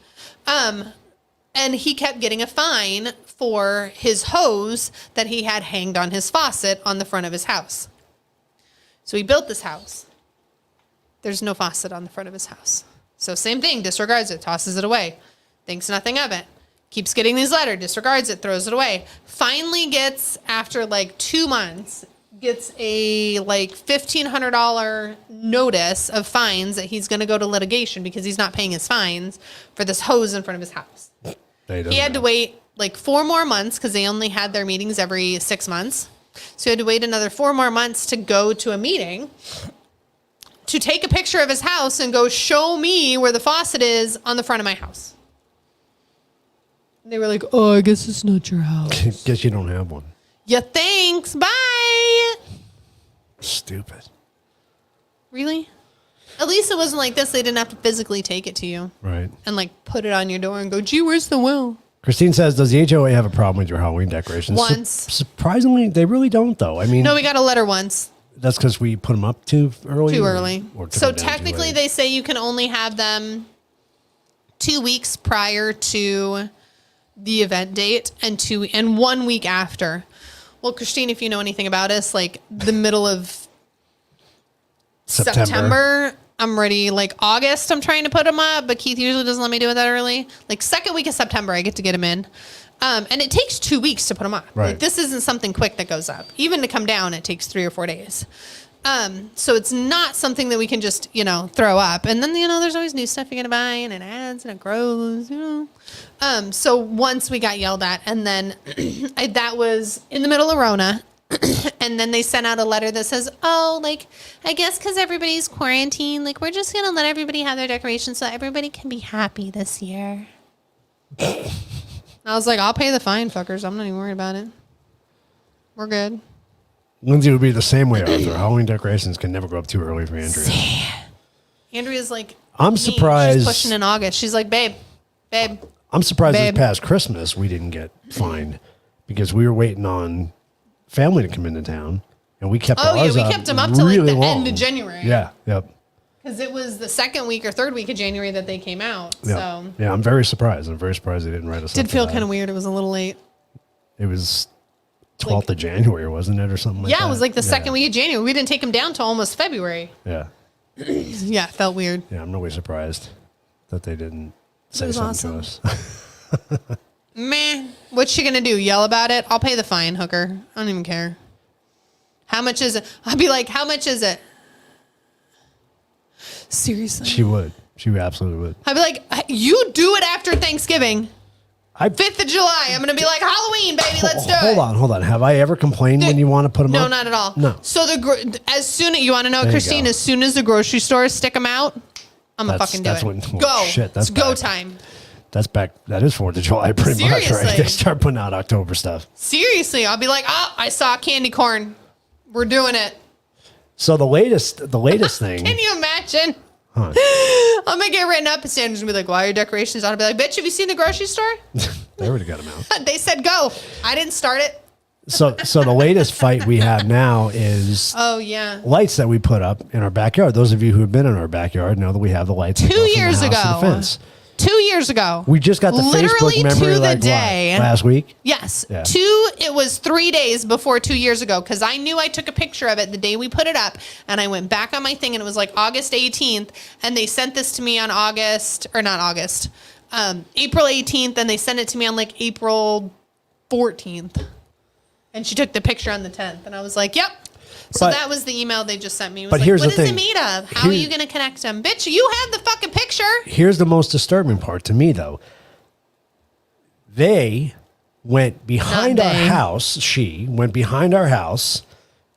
And he kept getting a fine for his hose that he had hanged on his faucet on the front of his house. So he built this house. There's no faucet on the front of his house. So same thing, disregards it, tosses it away. Thinks nothing of it. Keeps getting these letters, disregards it, throws it away. Finally gets, after like 2 months, gets a like $1,500 notice of fines that he's going to go to litigation because he's not paying his fines for this hose in front of his house. He had to wait like 4 more months because they only had their meetings every 6 months. So he had to wait another 4 more months to go to a meeting to take a picture of his house and go show me where the faucet is on the front of my house. And they were like, oh, I guess it's not your house. Guess you don't have one. Yeah, thanks. Bye. Stupid. Really? At least it wasn't like this. They didn't have to physically take it to you. Right. And like put it on your door and go, gee, where's the well? Christine says, does the HOA have a problem with your Halloween decorations? Once. Surprisingly, they really don't, though. I mean, No, we got a letter once. that's because we put them up too early? Too early. Or took So them down too technically late? they say you can only have them 2 weeks prior to the event date and 1 week after. Well, Christine, if you know anything about us, like the middle of September, I'm ready. Like August, I'm trying to put them up, but Keith usually doesn't let me do it that early. Like second week of September, I get to get them in. And it takes 2 weeks to put them up. Right. Like this isn't something quick that goes up. Even to come down, it takes 3 or 4 days. So it's not something that we can just, throw up. And then, there's always new stuff you're going to buy and it adds and it grows, So once we got yelled at and then that was in the middle of Rona. And then they sent out a letter that says, oh, like, I guess because everybody's quarantined, like, we're just going to let everybody have their decorations so everybody can be happy this year. I was like, I'll pay the fine, fuckers. I'm not even worried about it. We're good. Lindsay would be the same way, Arthur. Halloween decorations can never go up too early for Andrea. Andrea's like, I'm surprised. She's pushing in August. She's like, babe. I'm surprised Babe. this past Christmas we didn't get fined because we were waiting on family to come into town and we kept ours we up kept them up till really like the long. end of January. Yeah, yep. Because it was the second week or third week of January that they came out. Yeah. So Yeah, I'm very surprised. I'm very surprised they didn't write us up. did for feel that. kind of weird. It was a little late. It was 12th of January, wasn't it, or something like that? Yeah, it was like the second week of January. We didn't take them down till almost February. Yeah. Yeah, it felt weird. Yeah, I'm really surprised that they didn't say was something awesome. to us. Meh. What's she gonna do? Yell about it? I'll pay the fine, hooker. I don't even care. How much is it? I'll be like, how much is it? Seriously. She would. She absolutely would. I'd be like, you do it after Thanksgiving. 5th of July. I'm going to be like, Halloween, baby. Let's do it. Hold on. Have I ever complained when you want to put them No, up? not at all. No. So as soon as you want to know, There you Christine, go. as soon as the grocery stores stick them out, I'm going to fucking do it. Go. Shit, that's it's go back. time. That's back. That is 4th of July, pretty much, right? Seriously. They start putting out October stuff. Seriously, I'll be like, I saw candy corn. We're doing it. So the latest thing. Can you imagine? Huh. I'm going to get written up and Sandra's going to be like, why are your decorations on? I'll be like, bitch, have you seen the grocery store? They already got them out. They said go. I didn't start it. So the latest fight we have now is Oh, yeah. lights that we put up in our backyard. Those of you who have been in our backyard know that we have the lights. that 2 go from the years house to the ago. fence. 2 years ago. We just got the Literally Facebook memory to the like what, day. last week. Yes. Yeah. It was 3 days before 2 years ago because I knew I took a picture of it the day we put it up and I went back on my thing and it was like August 18th and they sent this to me on April 18th and they sent it to me on like April 14th. And she took the picture on the 10th and I was like, yep. So But- that was the email they just sent me. It was but like, here's what the is thing. it made of? How are Here- you going to connect them? Bitch, you have the fucking picture. Here's the most disturbing part to me, though. They went behind Not our they. house. She went behind our house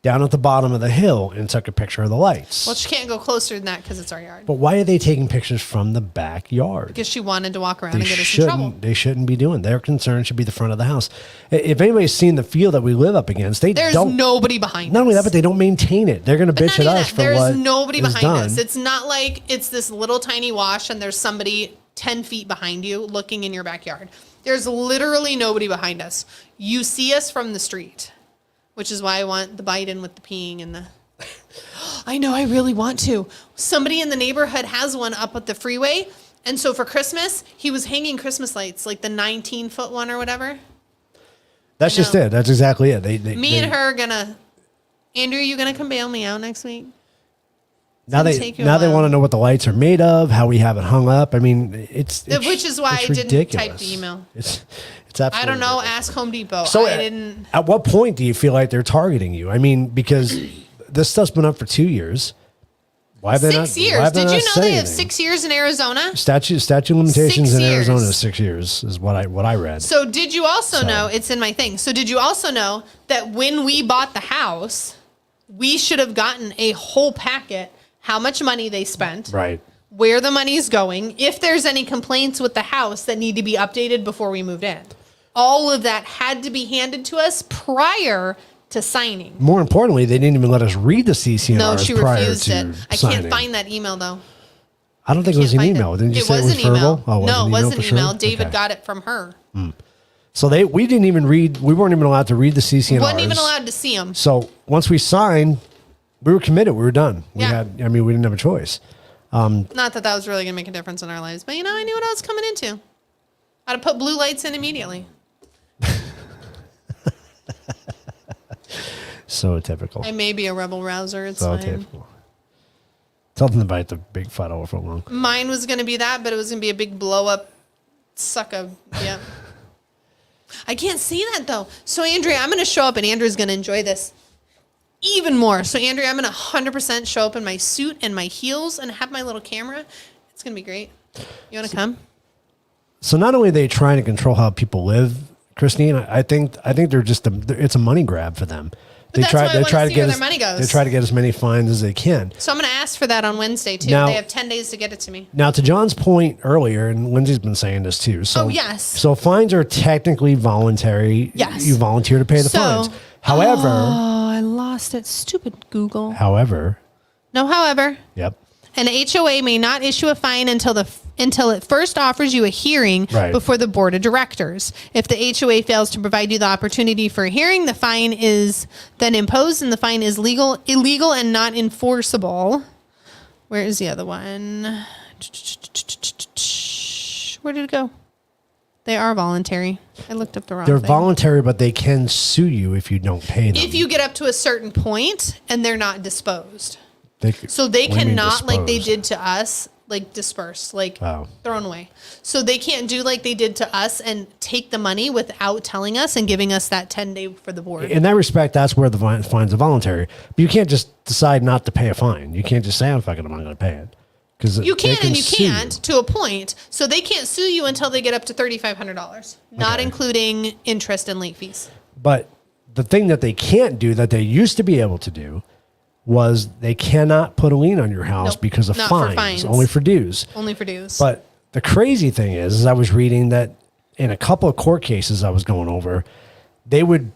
down at the bottom of the hill and took a picture of the lights. Well, she can't go closer than that because it's our yard. But why are they taking pictures from the backyard? Because she wanted to walk around They and get us in trouble. shouldn't. They shouldn't be doing. Their concern should be the front of the house. If anybody's seen the field that we live up against, they There's don't. nobody behind us. Not only that, but they don't maintain it. They're going to But bitch not at even us that. for There's what nobody is behind done. us. It's not like it's this little tiny wash and there's somebody 10 feet behind you looking in your backyard. There's literally nobody behind us. You see us from the street, which is why I want the Biden with the peeing and the... I know, I really want to. Somebody in the neighborhood has one up at the freeway. And so for Christmas, he was hanging Christmas lights, like the 19-foot one or whatever. That's just No. it. That's exactly it. Me and her are gonna... Andrew, you gonna come bail me out next week? Now gonna they take you a want while. to know what the lights are made of, how we have it hung up. I mean, it's Which is why it's I didn't ridiculous. type the email. It's absolutely. I don't know. ridiculous. Ask Home Depot. So I didn't. At what point do you feel like they're targeting you? I mean, because this stuff's been up for 2 years. Why have they not? 6 years. Why have Did not you know said they have anything? 6 years in Arizona? Statute limitations 6 in Arizona years. is 6 years is what I read. So did you also So- know, it's in my thing. So did you also know that when we bought the house, we should have gotten a whole packet, how much money they spent, Right. where the money's going, if there's any complaints with the house that need to be updated before we moved in. All of that had to be handed to us prior to signing. More importantly, they didn't even let us read the CC&Rs No, she prior refused to it. I signing. can't find that email though. I don't think it was an Can't find email. Didn't you it say was it was an email. verbal? Oh, No, it was an for email. sure? David Okay. got it from her. So we didn't even read. We weren't even allowed to read the CC&Rs. Wasn't even allowed to see them. So once we signed, we were committed. We were done. Yeah. We didn't have a choice. Not that that was really going to make a difference in our lives, but I knew what I was coming into. I'd have put blue lights in immediately. So typical. I may be a rebel rouser. It's So fine. typical. Tell them to bite the big fat overflow. Mine was going to be that, but it was going to be a big blow up sucker. Yeah. I can't see that though. So Andrea, I'm going to show up and Andrew's going to enjoy this even more. So Andrea, I'm going to 100% show up in my suit and my heels and have my little camera. It's going to be great. You want to come? So not only are they trying to control how people live, Christine, I think they're just it's a money grab for them. But that's why I wanna see where their money goes. They try to get as many fines as they can. So I'm going to ask for that on Wednesday too. Now- They have 10 days to get it to me. Now, to John's point earlier, and Lindsay's been saying this too. So, Oh, yes. So fines are technically voluntary. Yes. You volunteer to pay the So- fines. However, Oh, I lost it. Stupid Google. however, Yep. An HOA may not issue a fine until it first offers you a hearing Right. before the board of directors. If the HOA fails to provide you the opportunity for a hearing, the fine is then imposed and the fine is illegal and not enforceable. Where is the other one? Where did it go? They are voluntary. I looked up the wrong they're thing. voluntary, but they can sue you if you don't pay them. If you get up to a certain point and they're not disposed. So they What do you mean cannot, like they disposed? did to us, like disperse, like Oh. thrown away. So they can't do like they did to us and take the money without telling us and giving us that 10-day for the board. In that respect, that's where the fines are voluntary. But you can't just decide not to pay a fine. You can't just say, I'm not going to pay it. You can and you can't to a point. So they can't sue you until they get up to $3,500, not including interest and late fees. But the thing that they can't do that they used to be able to do was they cannot put a lien on your house because of not for fines, only for dues. Only for dues. But the crazy thing is I was reading that in a couple of court cases I was going over, they would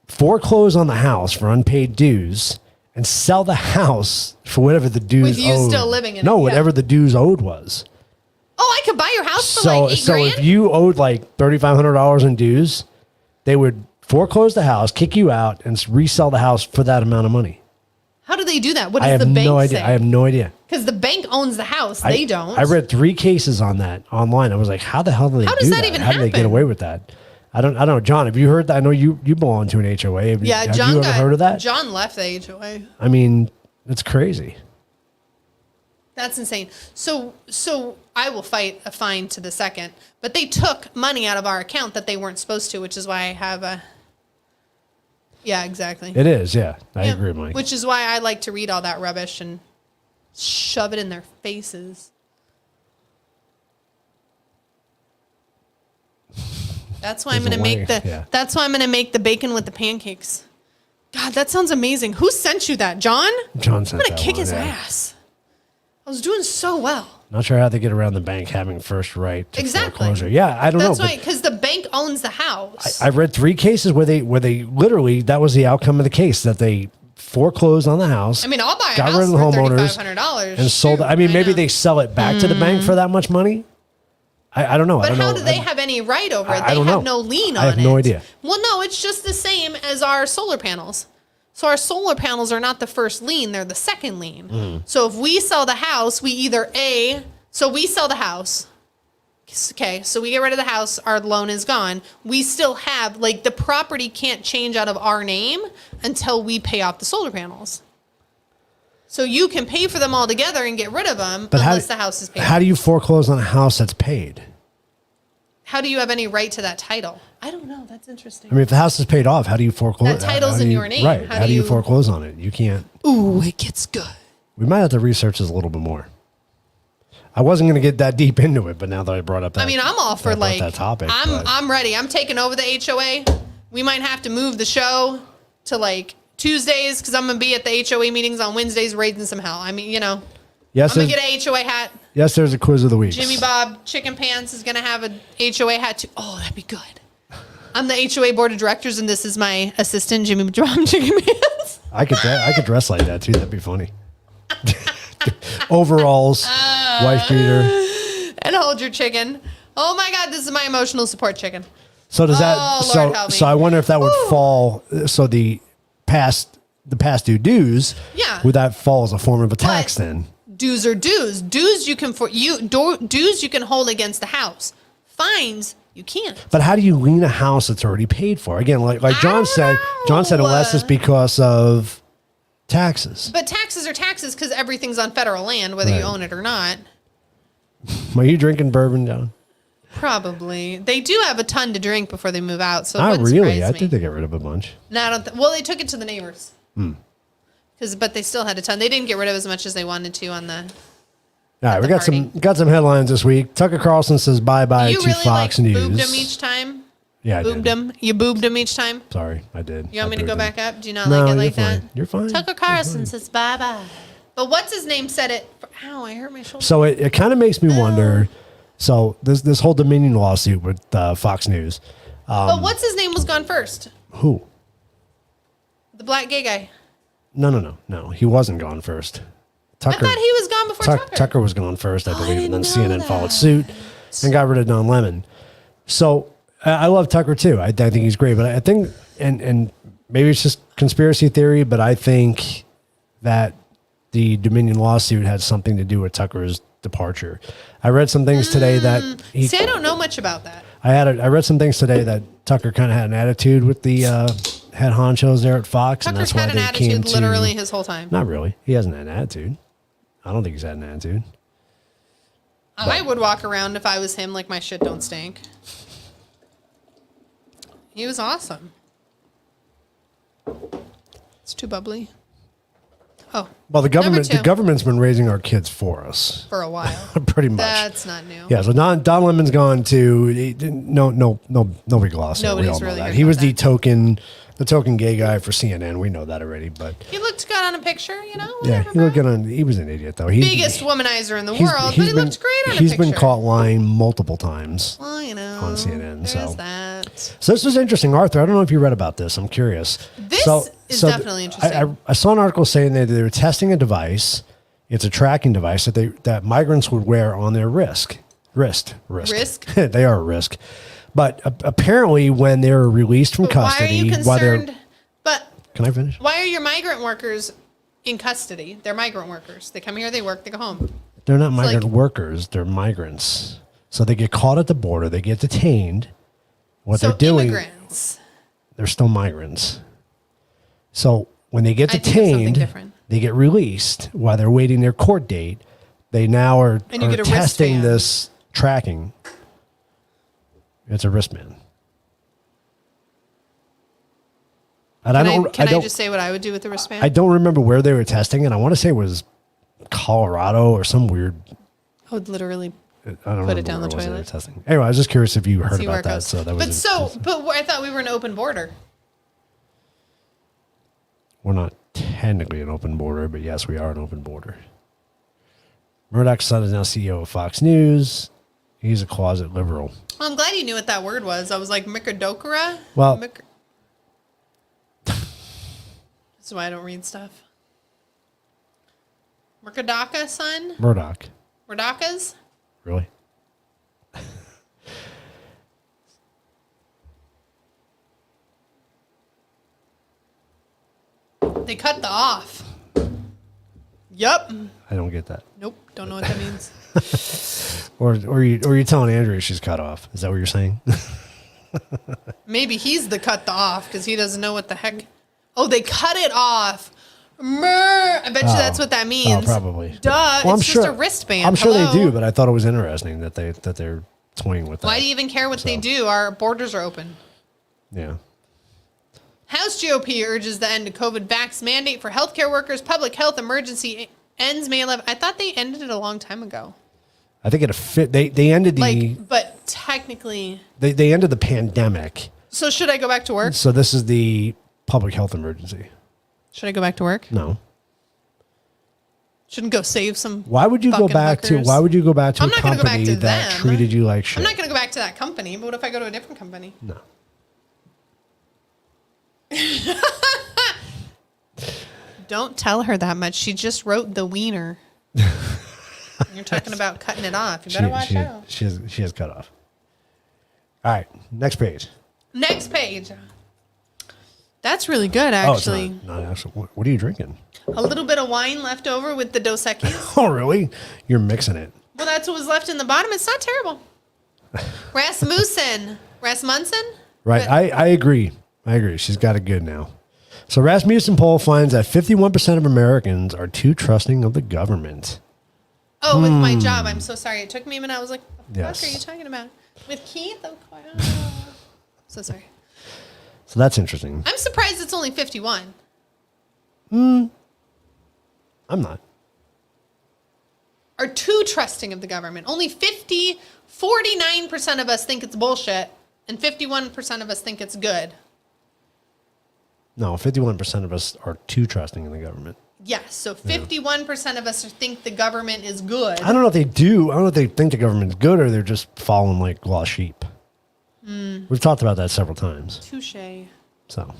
foreclose on the house for unpaid dues and sell the house for whatever the dues with you owed. still living in it. No, whatever the dues owed was. Oh, I could buy your house for like $8,000? So if you owed like $3,500 in dues, they would foreclose the house, kick you out, and resell the house for that amount of money. How do they do that? What I does have the bank no idea. say? I have no idea. Because the bank owns the house. They don't. I read 3 cases on that online. I was like, how the hell do they do that? How does that even How do they get happen? away with that? I don't know. John, have you heard that? I know you belong to an HOA. Have you ever heard of that? John left the HOA. I mean, it's crazy. That's insane. So I will fight a fine to the second. But they took money out of our account that they weren't supposed to, which is why I have a... Yeah, exactly. It is, yeah. I agree, Mike. Which is why I like to read all that rubbish and shove it in their faces. That's why I'm going to make That's why I'm going to make the bacon with the pancakes. God, that sounds amazing. Who sent you that, John? John sent I'm going that to kick one, his yeah. ass. I was doing so well. Not sure how they get around the bank having first right to Exactly. foreclosure. Yeah, I don't know. That's why, because the bank owns the house. I read 3 cases where they literally, that was the outcome of the case, that they foreclosed on the house. I mean, I'll buy a got house rid of the for homeowners $3,500 and sold it. I mean, maybe they sell it back to the bank for that much money. I don't know. But I don't how know. do they have any right over it? I They don't have know. no lien on it. I have no idea. Well, no, it's just the same as our solar panels. So our solar panels are not the first lien, they're the second lien. So if we sell the house, we sell the house. Okay, so we get rid of the house, our loan is gone. We still have, like, the property can't change out of our name until we pay off the solar panels. So you can pay for them all together and get rid of them unless the house is paid. How do you foreclose on a house that's paid? How do you have any right to that title? I don't know. That's interesting. I mean, if the house is paid off, how do you foreclose? That title's in your name. Right. How do you foreclose on it? You can't. Ooh, it gets good. We might have to research this a little bit more. I wasn't going to get that deep into it, but now that I brought up that, I mean, I'm all for that topic. I'm ready. I'm taking over the HOA. We might have to move the show to like Tuesdays because I'm going to be at the HOA meetings on Wednesdays raising some hell. I mean, yes, I'm going to get a HOA hat. Yes, there's a quiz of the week. Jimmy Bob Chicken Pants is going to have a HOA hat too. Oh, that'd be good. I'm the HOA board of directors, and this is my assistant, Jimmy Bob Chicken Pants. I could dress like that too. That'd be funny. Overalls, wife beater, and hold your chicken. Oh my God, this is my emotional support chicken. So does that? Lord help me. So I wonder if that would fall. So the past due dues. Yeah. Would that fall as a form of a tax then? Dues are dues. Dues you can dues you can hold against the house. Fines you can't. But how do you lien a house that's already paid for? Again, like John said. John said unless it's because of taxes. But taxes are taxes because everything's on federal land, whether you own it or not. Are you drinking bourbon, John? Probably. They do have a ton to drink before they move out, so it Not wouldn't really. surprise I me. think they get rid of a bunch. No, I don't. Well, they took it to the neighbors. But they still had a ton. They didn't get rid of as much as they wanted to on the. All right, we the got some headlines this week. Tucker Carlson says bye-bye You to really Fox like News. boobed them each time? Yeah, I Boobed did. them? You boobed them each time? Sorry, I did. You want me to go back up? Do you not No, like it you're like that? fine. You're fine. Tucker Carlson says bye-bye. But what's his name said it? Ow, I hurt my shoulder. So it kind of makes me wonder. So this whole Dominion lawsuit with Fox News. But what's his name was gone first? Who? The black gay guy. No. He wasn't gone first. Tucker. I thought he was gone before Tucker. Tucker was gone first, I believe, and then didn't know CNN that. followed suit and got rid of Don Lemon. So I love Tucker too. I think he's great, but I think, and maybe it's just conspiracy theory, but I think that the Dominion lawsuit had something to do with Tucker's departure. I read some things today that See, I don't know much about that. I read some things today that Tucker kind of had an attitude with the head honchos there at Fox, and Tucker's that's why had an they came attitude to. literally his whole time. Not really. He hasn't had an attitude. I don't think he's had an attitude. I would walk around if I was him like my shit don't stink. He was awesome. It's too bubbly. Oh, Well, the Number two. government's been raising our kids for us for a while. pretty much. That's not new. Yeah, so Don Lemon's gone to nobody glossed it. We Nobody's all know really that. gonna He know was that. the token gay guy for CNN. We know that already, but He looked good on a picture, yeah, whatever, he was an idiot though. biggest womanizer in the world, but he looked great on a picture. He's been caught lying multiple times. Well, on CNN, There's so. that. So this was interesting, Arthur. I don't know if you read about this. I'm curious. This is definitely interesting. I saw an article saying that they were testing a device. It's a tracking device that migrants would wear on their wrist. Risk? They are a risk. But apparently, when they're released from custody, why are you concerned? Can I finish? Why are your migrant workers in custody? They're migrant workers. They come here, they work, they go home. They're not migrant workers. They're migrants. So they get caught at the border. They get detained. What they're doing, immigrants. they're still migrants. So when they get I think it's something detained, different. they get released while they're waiting their court date. They now are And you get a testing wristband. this tracking. It's a wristband. And Can I just say what I would do with the wristband? I don't remember where they were testing it. I want to say it was Colorado or some weird. I would literally I don't Put it remember down where the it was they were toilet. testing. Anyway, I was just curious if you heard see where about it that. goes. So that was. But I thought we were an open border. We're not technically an open border, but yes, we are an open border. Murdoch's son is now CEO of Fox News. He's a closet liberal. Well, I'm glad you knew what that word was. I was like, Mikadokara? Well- That's why I don't read stuff. Murkadaka, son? Murdoch. Murdakas? Really? They cut the off. Yup. I don't get that. Nope. Don't know what that means. Or you're telling Andrea she's cut off. Is that what you're saying? Maybe he's the cut the off because he doesn't know what the heck. Oh, they cut it off. I bet you that's what that means. Oh, probably. Duh. Well, it's just a wristband. I'm sure they Hello? do, but I thought it was interesting that they're toying with that. Why do you even care what they do? Our borders are open. Yeah. House GOP urges the end of COVID vax mandate for healthcare workers. Public health emergency ends May 11th. I thought they ended it a long time ago. I think it fit. They ended the But technically. they ended the pandemic. So should I go back to work? So this is the public health emergency. Should I go back to work? No. Shouldn't go save some. Why would you go fucking back hookers? to? Why would you go back to I'm a not gonna go back company to that them. treated you like shit? I'm not going to go back to that company, but what if I go to a different company? No. Don't tell her that much. She just wrote the wiener. You're talking about cutting it off. You better watch out. She has cut off. All right, next page. Next page. That's really good, Oh, it's actually. not actually. What are you drinking? A little bit of wine left over with the Dos Equis. Oh, really? You're mixing it. Well, that's what was left in the bottom. It's not terrible. Rasmussen. Right. I agree. She's got it good now. So Rasmussen poll finds that 51% of Americans are too trusting of the government. Oh, with my job. I'm so sorry. It took me a minute. I was like, what the Yes. fuck are you talking about? With Keith? So sorry. So that's interesting. I'm surprised it's only 51. I'm not. Are too trusting of the government. Only 49% of us think it's bullshit, and 51% of us think it's good. No, 51% of us are too trusting in the government. Yes, so 51% of us think the government is good. I don't know if they do. I don't know if they think the government's good or they're just following like lost sheep. We've talked about that several times. Touche. So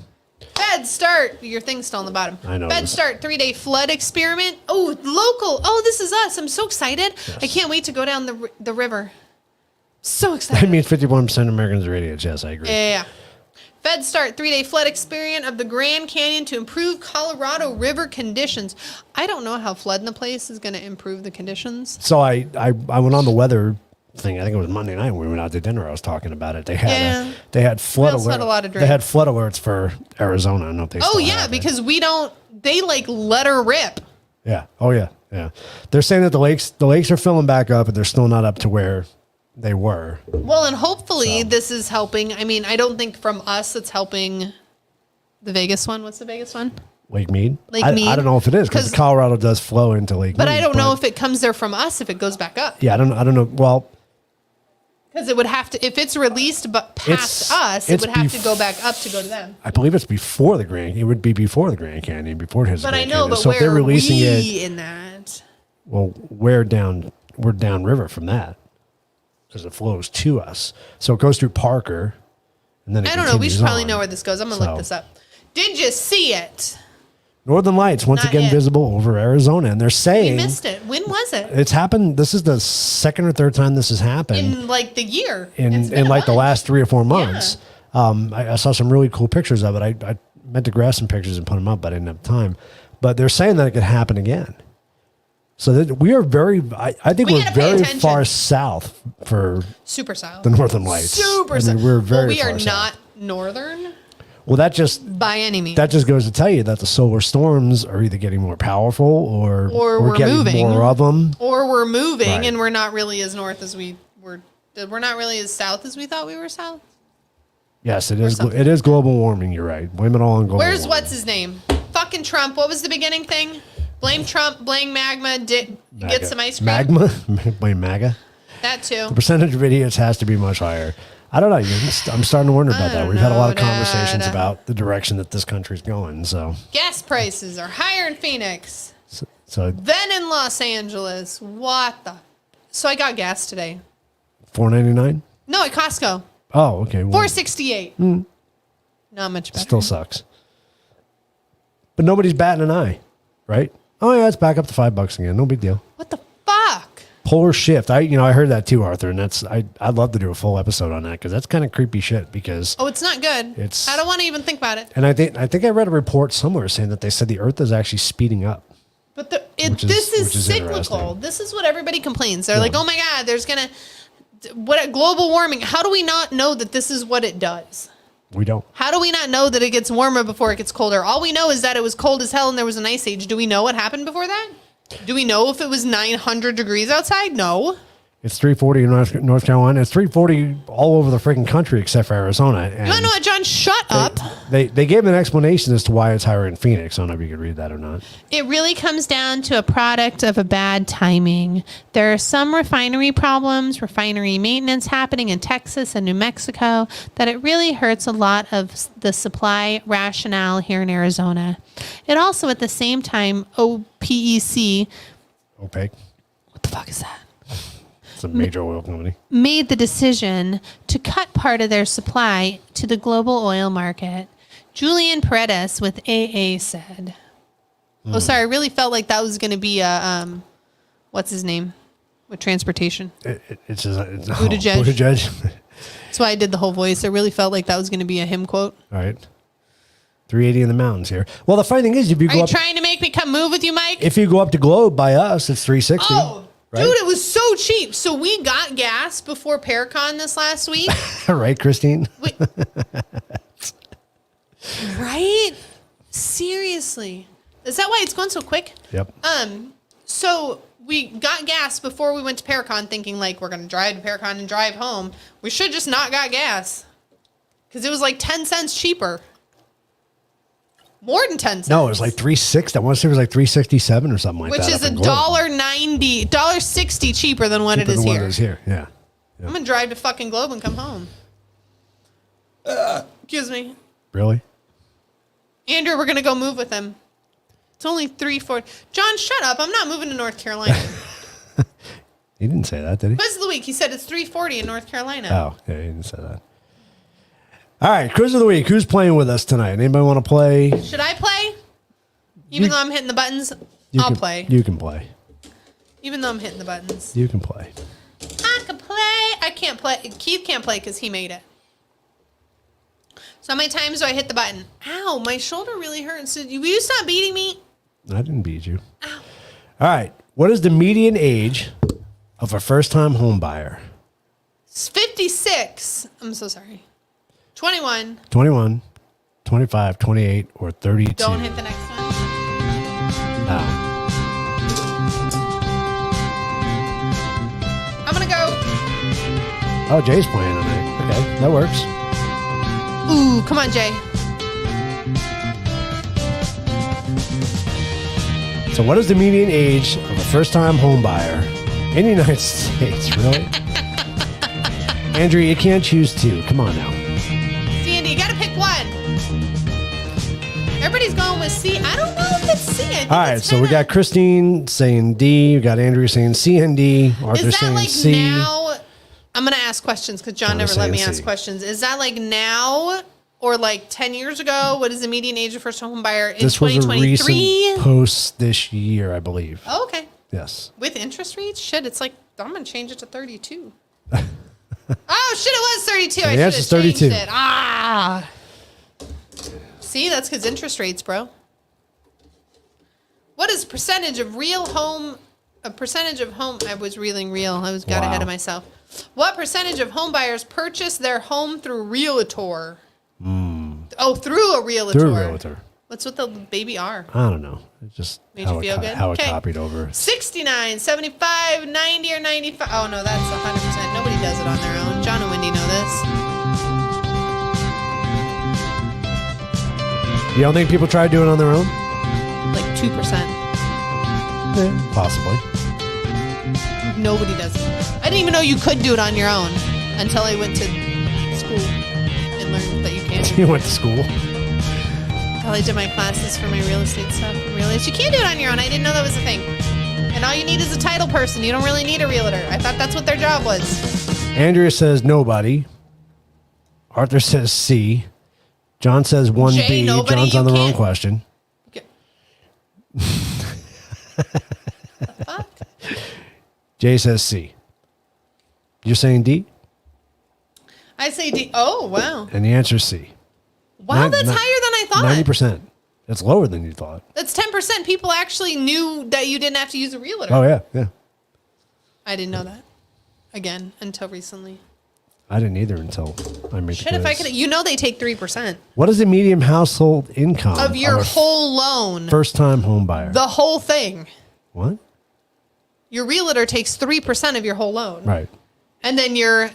Fed start. Your thing's still on the bottom. I know. Fed start 3-day flood experiment. Oh, local. Oh, this is us. I'm so excited. Yes. I can't wait to go down the river. So that excited. means 51% of Americans are idiots. Yes, I agree. Yeah. Fed start 3-day flood experiment of the Grand Canyon to improve Colorado River conditions. I don't know how flooding the place is going to improve the conditions. So I went on the weather thing. I think it was Monday night when we went out to dinner. I was talking about it. They had flood We also alerts. had a lot of They drink. had flood alerts for Arizona. I don't know if they Oh, still yeah, have it. because they like let her rip. Yeah. Oh, yeah. Yeah. They're saying that the lakes are filling back up, but they're still not up to where they were. Well, and hopefully this is helping. I mean, I don't think from us it's helping the Vegas one. What's the Vegas one? Lake Mead? Lake I Mead. don't know if it is because Colorado does flow into Lake Mead. But I don't know if it comes there from us, if it goes back up. Yeah, I don't know. Well, because it would have to, if it's released but past us, it would have to go back up to go to them. I believe it's before the Grand. It would be before the Grand Canyon, before it hits the But I Grand know, Canyon. but So if where they're are releasing we in that? Well, we're downriver from that because it flows to us. So it goes through Parker, and then it I don't know. We continues should probably on. know where this goes. I'm going to look this up. Did you see it? Northern Lights once Not again yet. visible over Arizona, and they're We saying missed it. When was it? it's happened. This is the second or third time this has happened In like the year. in like the last 3 or 4 months. I saw some really cool pictures of it. I meant to grab some pictures and put them up, but I didn't have time. But they're saying that it could happen again. So that we are very. I think We we're gotta pay very attention. far south for Super south. the Northern Lights. Super I mean, south. we're very we far are south. not northern Well, that just by any means. goes to tell you that the solar storms are either getting more powerful or Or we're we're getting moving. more of them. Or we're moving Right. and we're not really as north as we were. We're not really as south as we thought we were south. Yes, it is. something It is global warming. You're right. Blame it all on global. Where's warming. what's his name? Fucking Trump. What was the beginning thing? Blame Trump. Blame magma. Get MAGA. some ice cream. Magma. Blame MAGA. That too. The percentage of idiots has to be much higher. I don't know. I'm starting to wonder about that. We've had a lot of conversations about the direction that this country's going. So Gas prices are higher in Phoenix than in Los Angeles. What the? So I got gas today. $4.99. No, at Costco. Oh, okay. Well, $4.68. Not much better. still sucks. But nobody's batting an eye, right? Oh yeah, it's back up to $5 again. No big deal. What the fuck? Polar shift. I heard that too, Arthur, and I'd love to do a full episode on that because that's kind of creepy shit. Because Oh, it's not good. I don't want to even think about it. and I think I read a report somewhere saying that they said the Earth is actually speeding up. But Which this is is cyclical. interesting. This is what everybody complains. They're like, oh my God, there's going to, what global warming. How do we not know that this is what it does? We don't. How do we not know that it gets warmer before it gets colder? All we know is that it was cold as hell and there was an ice age. Do we know what happened before that? Do we know if it was 900 degrees outside? No. It's 340 in North Carolina. It's 340 all over the freaking country except for Arizona. And You want to know what, John? Shut up. They gave an explanation as to why it's higher in Phoenix. I don't know if you could read that or not. It really comes down to a product of a bad timing. There are some refinery problems, refinery maintenance happening in Texas and New Mexico that it really hurts a lot of the supply rationale here in Arizona. It also, at the same time, OPEC, OPEC. what the fuck is that? It's a major oil company. Made the decision to cut part of their supply to the global oil market. Julian Paredes with AA said, oh, sorry, I really felt like that was going to be a, what's his name? With transportation. It's Buttigieg. Buttigieg. That's why I did the whole voice. I really felt like that was going to be a him quote. All right. 380 in the mountains here. Well, the funny thing is, if you Are go you up, trying to make me come move with you, Mike? if you go up to Globe by us, it's 360. Oh, right? dude, it was so cheap. So we got gas before Paracon this last week. Right, Christine? Wait. Right? Seriously. Is that why it's going so quick? Yep. So we got gas before we went to Paracon thinking like we're going to drive to Paracon and drive home. We should just not got gas. Because it was like 10 cents cheaper. More than 10 cents. No, it was like 360. I want to say it was like 367 or something like Which that. is up in Globe. $1.90, $1.60 cheaper than what Cheaper it is than what here. it is here. Yeah. I'm going to drive to fucking Globe and come home. Excuse me. Really? Andrew, we're going to go move with him. It's only 3-4. John, shut up. I'm not moving to North Carolina. He didn't say that, did he? Quiz of the week. He said it's 3:40 in North Carolina. Oh, yeah, he didn't say that. All right, quiz of the week. Who's playing with us tonight? Anybody want to play? Should I play? Even though I'm hitting the buttons, I'll play. You can play. Even though I'm hitting the buttons. You can play. I can play. I can't play. Keith can't play because he made it. So how many times do I hit the button? Ow, my shoulder really hurts. So will you stop beating me? I didn't beat you. Ow. All right. What is the median age of a first-time home buyer? It's 56. I'm so sorry. 21. 21, 25, 28, or 32? Don't hit the next one. No. I'm going to go. Oh, Jay's playing tonight. Okay, that works. Ooh, come on, Jay. So what is the median age of a first-time home buyer in the United States? Really? Andrew, you can't choose two. Come on now. Sandy, you got to pick one. Everybody's going with C. I don't know if it's C. I think All right, it's so we got Christine saying D. We got Andrew saying C and D. Arthur Is that saying like C. now? I'm going to ask questions because John never let me saying ask C. questions. Is that like now or like 10 years ago? What is the median age of first home buyer in This was a 2023? recent post this year, I believe. Oh, okay. Yes. With interest rates? Shit, it's like, I'm going to change it to 32. Oh, shit, it was 32. I should have answer's changed 32. it. Ah. See, that's because interest rates, bro. What is percentage of real home? A percentage of home. I was reeling real. I got ahead of myself. What percentage of home buyers purchase their home through realtor? Oh, through a realtor. Through a realtor. What's with the baby R? I don't know. It's just Made you feel good? how it Okay. copied over. 69, 75, 90, or 95. Oh, no, that's 100%. Nobody does it on their own. John and Wendy know this. You don't think people try to do it on their own? Like 2%. Yeah, possibly. Nobody does it. I didn't even know you could do it on your own until I went to school and learned that you can. You went to school. Until I did my classes for my real estate stuff and realized you can't do it on your own. I didn't know that was a thing. And all you need is a title person. You don't really need a realtor. I thought that's what their job was. Andrea says nobody. Arthur says C. John says 1B. Jay, nobody, John's on you the wrong can't- question. Okay. The fuck? Jay says C. You're saying D? I say D. Oh, wow. And the answer is C. Wow, that's higher than I thought. 90%. That's lower than you thought. That's 10%. People actually knew that you didn't have to use a realtor. Oh, yeah. Yeah. I didn't know that. Again, until recently. I didn't either until I made Shit, the if I quiz. could, you know, they take 3% What is the median household income of your a whole loan. first-time home buyer? The whole thing. What? Your realtor takes 3% of your whole loan. Right. And then your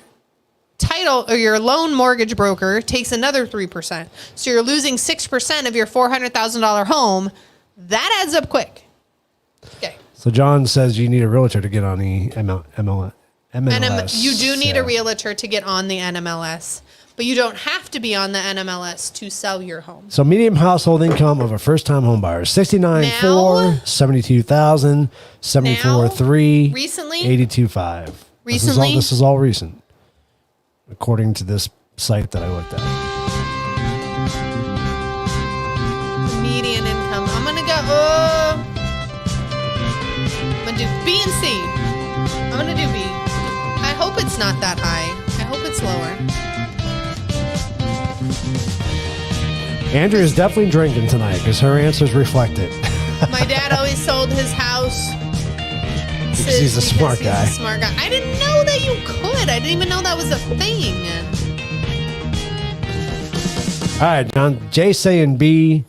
title or your loan mortgage broker takes another 3%. So you're losing 6% of your $400,000 home. That adds up quick. Okay. So John says you need a realtor to get on the MLS. You do need Yeah. a realtor to get on the NMLS, but you don't have to be on the NMLS to sell your home. So median household income of a first-time home buyer: 69,400, 72,000, 74,300, Recently? 82,500. Recently? This is all recent, according to this site that I looked at. Median income. I'm gonna go. I'm gonna do B and C. I'm gonna do B. I hope it's not that high. I hope it's lower. Andrea is definitely drinking tonight because her answers reflect it. My dad always sold his house. Because he's a smart guy. He's a smart guy. I didn't know that you could. I didn't even know that was a thing. All right, John. Jay saying B.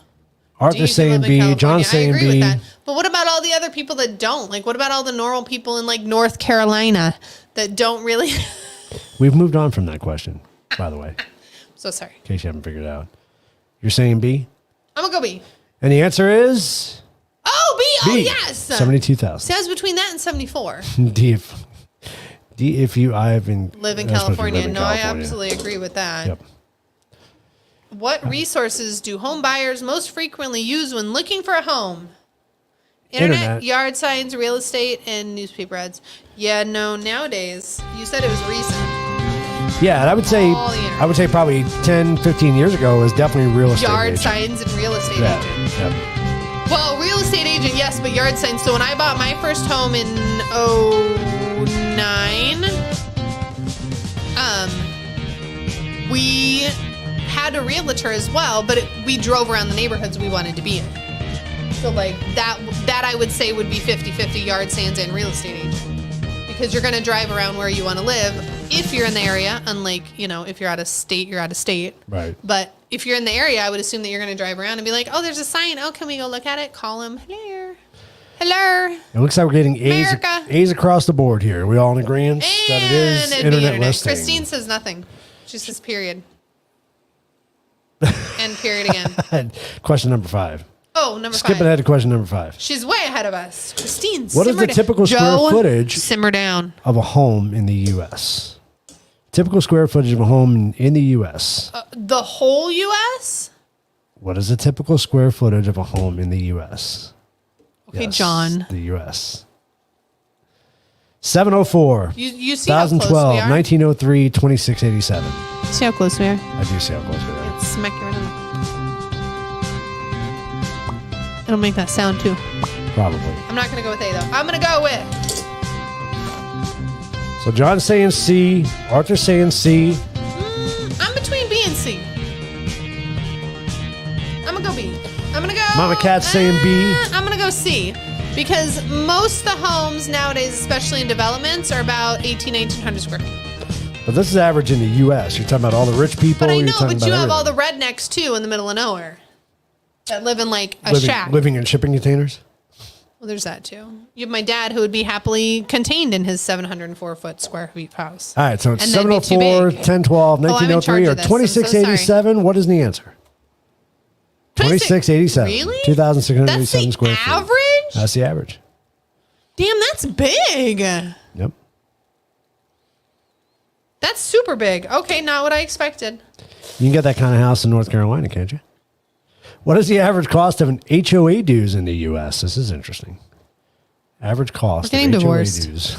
Arthur Geez, you saying live in B. California. John I saying agree B. with that. But what about all the other people that don't? Like, what about all the normal people in like North Carolina that don't really? We've moved on from that question, by the way, in So sorry. case you haven't figured it out. You're saying B? I'm gonna go B. And the answer is Oh, B. Oh, B. yes. 72,000. See, I was between that and 74. D if you I have in Live in that's supposed to be California. live in No, I California. absolutely agree with that. Yep. What resources do home buyers most frequently use when looking for a home? Internet, yard signs, real estate, and newspaper ads. Yeah, no, nowadays, you said it was recent. Yeah, and I would say All the internet. probably 10, 15 years ago it was definitely real estate Yard agent. signs and real estate Yeah. agent. Yep. Well, real estate agent, yes, but yard signs. So when I bought my first home in 2009, we had a realtor as well, but we drove around the neighborhoods we wanted to be in. So like that I would say would be 50-50 yard signs and real estate agent. Because you're going to drive around where you want to live if you're in the area, unlike, if you're out of state, you're out of state. Right. But if you're in the area, I would assume that you're going to drive around and be like, oh, there's a sign. Oh, can we go look at it? Call him. Hello. Hello. It looks like we're getting A's, America. A's across the board here. We all in agreement that it is it'd be internet listing. Christine says nothing. She says period. And period again. Question number 5. Oh, number Skipping 5. ahead to question number 5. She's way ahead ahead of us. Christine, What is the typical square footage Simmer down. of a home in the U.S.? Typical square footage of a home in the U.S. The whole U.S.? What is the typical square footage of a home in the U.S.? Okay, Yes, John. The U.S. 704. You see how close we 2012, are? 1903, 2687. See how close we are? I do see how close we are. Smack you right in the... It'll make that sound too. Probably. I'm not going to go with A though. I'm going to go with... So John's saying C. Arthur's saying C. I'm between B and C. I'm going to go B. I'm going to go... Mama Cat's saying B. I'm going to go C. Because most of the homes nowadays, especially in developments, are about 1900 square feet. But this is average in the U.S. You're talking about all the rich people. But I you're know, talking but you about have all the everything. rednecks too in the middle of nowhere that live in like a shack. Living in shipping containers. Well, there's that too. You have my dad who would be happily contained in his 704 foot square feet house. All right, so it's And that'd be too 704, big. 1012, Oh, I'm in 1903, charge or of this. I'm so 2687. What is the answer? 2687. Really? 2,687 That's the square feet. average? That's the average. Damn, that's big. Yep. That's super big. Okay, not what I expected. You can get that kind of house in North Carolina, can't you? What is the average cost of an HOA dues in the U.S.? This is interesting. Average cost We're getting of divorced. HOA dues.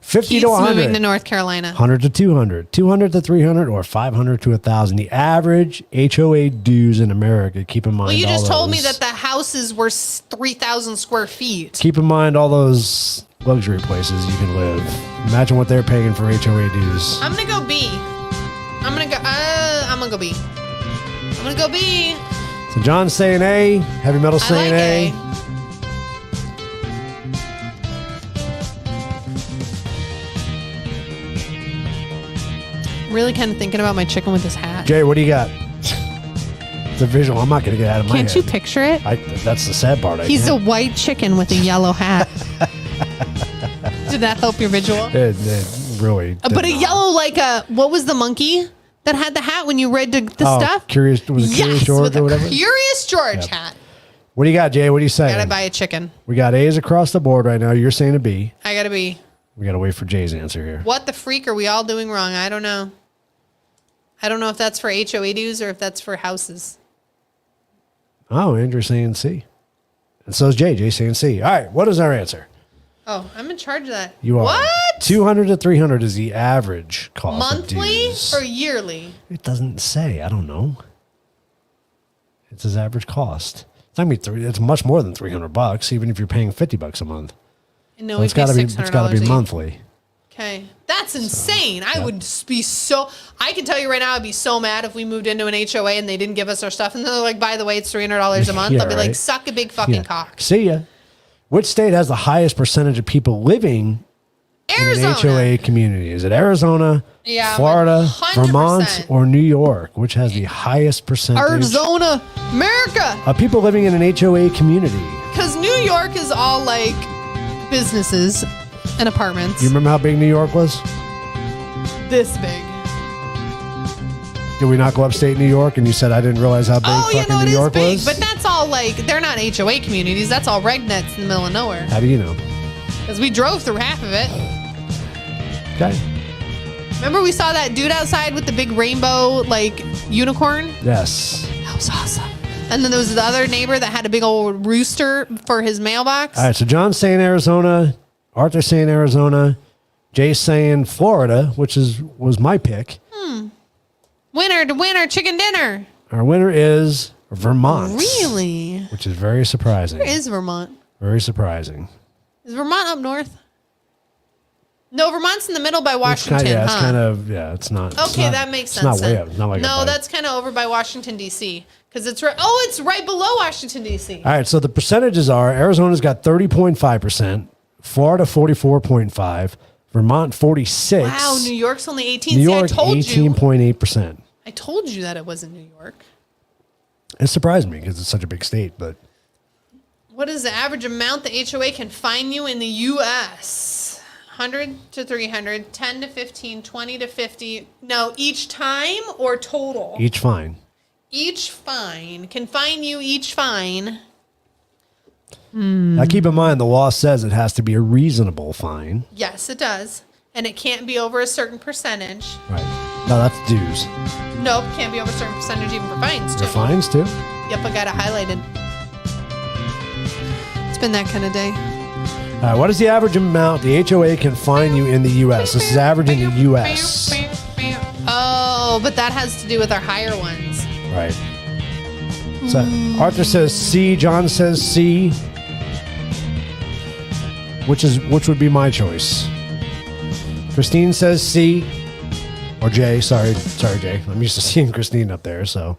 50 Keeps to 100. moving to North Carolina. 100 to 200, 200 to 300, or 500 to 1,000. The average HOA dues in America, keep in mind Well, you all just told me those- that the houses were 3,000 square feet. Keep in mind all those luxury places you can live. Imagine what they're paying for HOA dues. I'm gonna go B. I'm gonna go B. I'm gonna go B. So John's saying A, Heavy Metal I saying like A. A. Really kind of thinking about my chicken with this hat. Jay, what do you got? It's a visual. I'm not going to get out of my Can't head. you picture it? That's the sad part. He's a white chicken with a yellow hat. Did that help your visual? It really. did But a not. yellow, like a, what was the monkey that had the hat when you read the Oh, stuff? Curious, was it Curious Yes, George with or a whatever? Curious George Yep. hat. What do you got, Jay? What are you saying? Gotta buy a chicken. We got A's across the board right now. You're saying a B. I gotta be. We got to wait for Jay's answer here. What the freak are we all doing wrong? I don't know. I don't know if that's for HOA dues or if that's for houses. Oh, Andrew's saying C. And so is Jay. Jay's saying C. All right. What is our answer? Oh, I'm in charge of that. You are. What? 200 to 300 is the average cost. of Monthly dues. or yearly? It doesn't say. I don't know. It's his average cost. It's not gonna be it's much more than $300, even if you're paying $50 a month. No, So we it's pay got to be. $600 It's got to be a year. monthly. Okay. That's insane. I yeah. would be so, I can tell you right now, I'd be so mad if we moved into an HOA and they didn't give us our stuff. And they're like, by the way, it's $300 a month. Yeah, I'll be like, right. suck a big fucking Yeah. cock. See ya. Which state has the highest percentage of people living Arizona. in an HOA community? Is it Arizona, Yeah, Florida, 100%. Vermont, or New York? Which has the highest percentage Arizona, America. of people living in an HOA community? Because New York is all like businesses and apartments. You remember how big New York was? This big. Did we not go upstate New York? And you said I didn't realize how big Oh, you fucking know, it New is York big. was. But that's all like, they're not HOA communities. That's all regnets in the middle of nowhere. How do you know? Because we drove through half of it. Okay. Remember we saw that dude outside with the big rainbow, like, unicorn? Yes. That was awesome. And then there was the other neighbor that had a big old rooster for his mailbox. All right. So John's saying Arizona. Arthur's saying Arizona. Jay's saying Florida, which was my pick. Winner to winner, chicken dinner. Our winner is Vermont. Really? Which is very surprising. Where is Vermont? Very surprising. Is Vermont up north? No, Vermont's in the middle by Washington, It's huh? kind of, it's not. it's Okay, not- that makes it's sense. not way then. up. It's not like no, up by- that's kind of over by Washington, D.C. Because it's right. Oh, it's right below Washington, D.C. All right, so the percentages are Arizona's got 30.5%, Florida 44.5%, Vermont 46%. Wow, New York's only 18. New See, York I told you. 18.8%. I told you that it wasn't New York. It surprised me because it's such a big state, but What is the average amount the HOA can fine you in the U.S.? 100 to 300, 10 to 15, 20 to 50. No, each time or total? each fine. Each fine can fine you each fine Now, keep in mind, the law says it has to be a reasonable fine. Yes, it does. And it can't be over a certain percentage. Right. No, that's dues. Nope, can't be over a certain percentage even for fines, too. Your fines, too? Yep, I got it highlighted. It's been that kind of day. All right, what is the average amount the HOA can fine you in the U.S.? This is average in the U.S. Oh, but that has to do with our higher ones. Right. So Arthur says C. John says C. Which would be my choice? Christine says C. Or J. Sorry, Jay. I'm used to seeing Christine up there, so.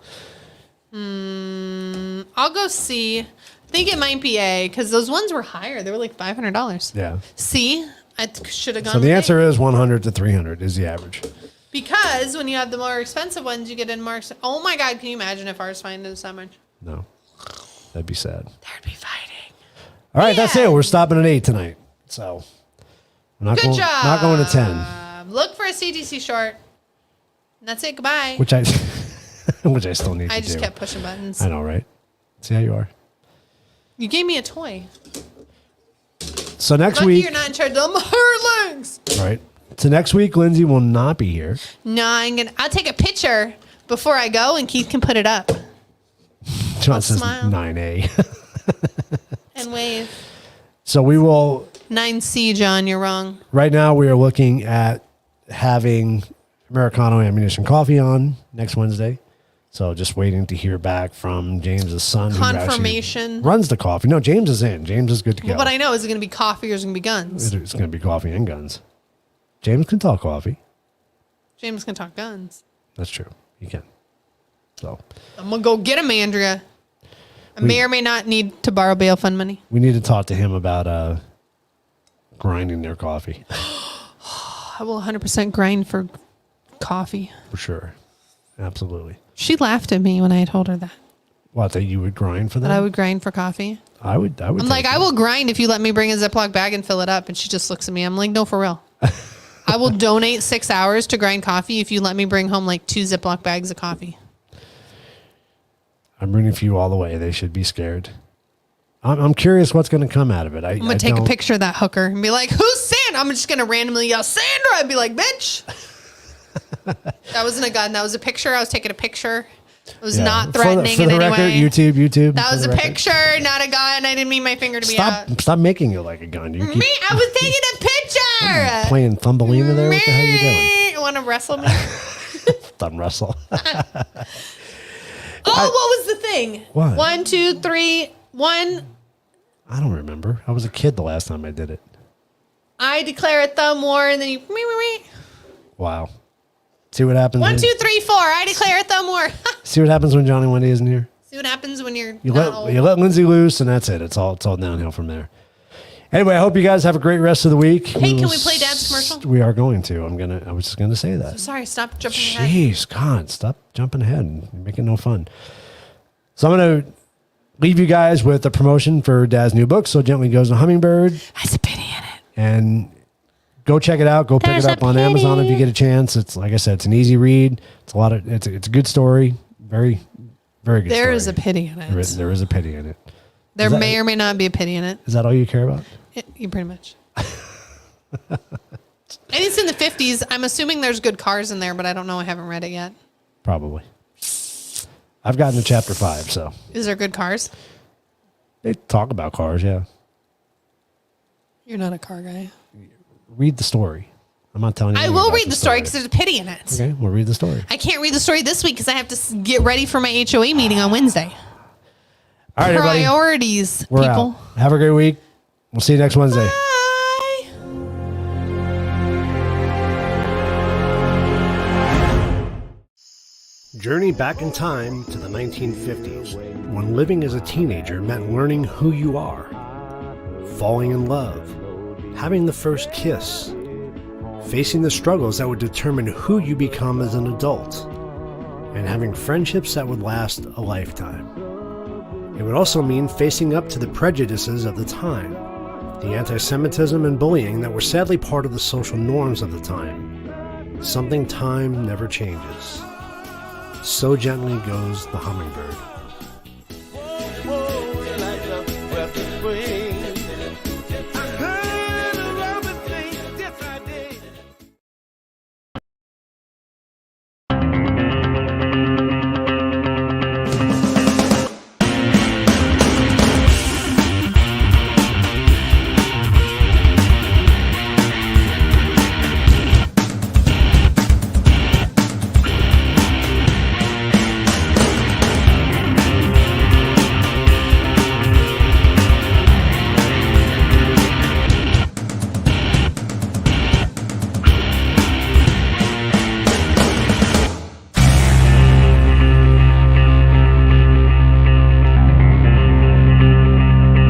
I'll go C. I think it might be A because those ones were higher. They were like $500. Yeah. C. I should have gone. So the with answer A. is 100 to 300 is the average. Because when you have the more expensive ones, you get in more. Oh my God! Can you imagine if ours fined us that much? No. That'd be sad. There'd be fighting. All right, that's Yeah. it. We're stopping at 8 tonight. So we're not Good going, job. not going to 10. Look for a CTC short. And that's it. Goodbye. Which I still need I to just do. kept pushing buttons. I know, right? See how you are. You gave me a toy. So next Lucky week, you're not in charge of her legs. right? So next week, Lindsay will not be here. No, I'll take a picture before I go, and Keith can put it up John says smile. 9A. and wave. So we will. 9C, John. You're wrong. Right now, we are looking at having Americano Ammunition Coffee on next Wednesday. So just waiting to hear back from James's son. who actually Confirmation. runs the coffee. No, James is in. James is good to go. Well, but I know, is it going to be coffee or is it going to be guns? It's going to be coffee and guns. James can talk coffee. James can talk guns. That's true. He can. So I'm going to go get him, Andrea. I may or may not need to borrow bail fund money. we need to talk to him about grinding their coffee I will 100% grind for coffee. for sure. Absolutely. She laughed at me when I told her that. What, that you would grind for them? That I would grind for coffee. I would. I'm like, take I that. will grind if you let me bring a Ziploc bag and fill it up. And she just looks at me. I'm like, no, for real. I will donate 6 hours to grind coffee if you let me bring home like 2 Ziploc bags of coffee. I'm rooting for you all the way. They should be scared. I'm curious what's going to come out of it. I'm going to take a picture of that hooker and be like, who's Sandra? I'm just going to randomly yell, Sandra. I'd be like, bitch. That wasn't a gun. That was a picture. I was taking a picture. It was not threatening for in the any record, way. YouTube. That for was the a record. picture, not a gun. I didn't mean my finger to be out. Stop making it like a gun. You keep Me? I was taking a picture. playing Thumbelina there. What the hell are you doing? You want to wrestle me? Thumb wrestle. Oh, what was the thing? What? 1, 2, 3, 1. I don't remember. I was a kid the last time I did it. I declare a thumb war, and then you. Me. Wow. See what happens. 1, 2, 3, 4. I declare a thumb war. See what happens when Johnny Wendy isn't here. See what happens when you're. You not old. let Lindsay loose, and that's it. It's all downhill from there. Anyway, I hope you guys have a great rest of the week. Hey, can we play Dad's commercial? We are going to. I was just gonna say that. Sorry, stop jumping ahead. Jeez, God, stop jumping ahead. You're making no fun. So I'm gonna leave you guys with a promotion for Dad's new book. So Gently Goes the Hummingbird, There's a pity in it. and go check it out. Go pick There's it up a on Amazon if pity. you get a chance. It's like I said, it's an easy read. It's a good story. Very, very good. There story. is a pity in it. There is a pity in it. There Is that- may or may not be a pity in it. Is that all you care about? You pretty much. And it's in the 50s. I'm assuming there's good cars in there, but I don't know. I haven't read it yet. Probably. I've gotten to chapter 5, so Is there good cars? they talk about cars. Yeah, You're not a car guy. read the story. I'm not telling you. I anything will about read the story because there's a pity in it. Okay, we'll read the story. I can't read the story this week because I have to get ready for my HOA meeting on Wednesday. All right, everybody. Priorities, We're people. out. Have a great week. We'll see you next Wednesday. Bye. Journey back in time to the 1950s, when living as a teenager meant learning who you are, falling in love, having the first kiss, facing the struggles that would determine who you become as an adult, and having friendships that would last a lifetime. It would also mean facing up to the prejudices of the time, the anti-Semitism and bullying that were sadly part of the social norms of the time. Something time never changes. So gently goes the hummingbird.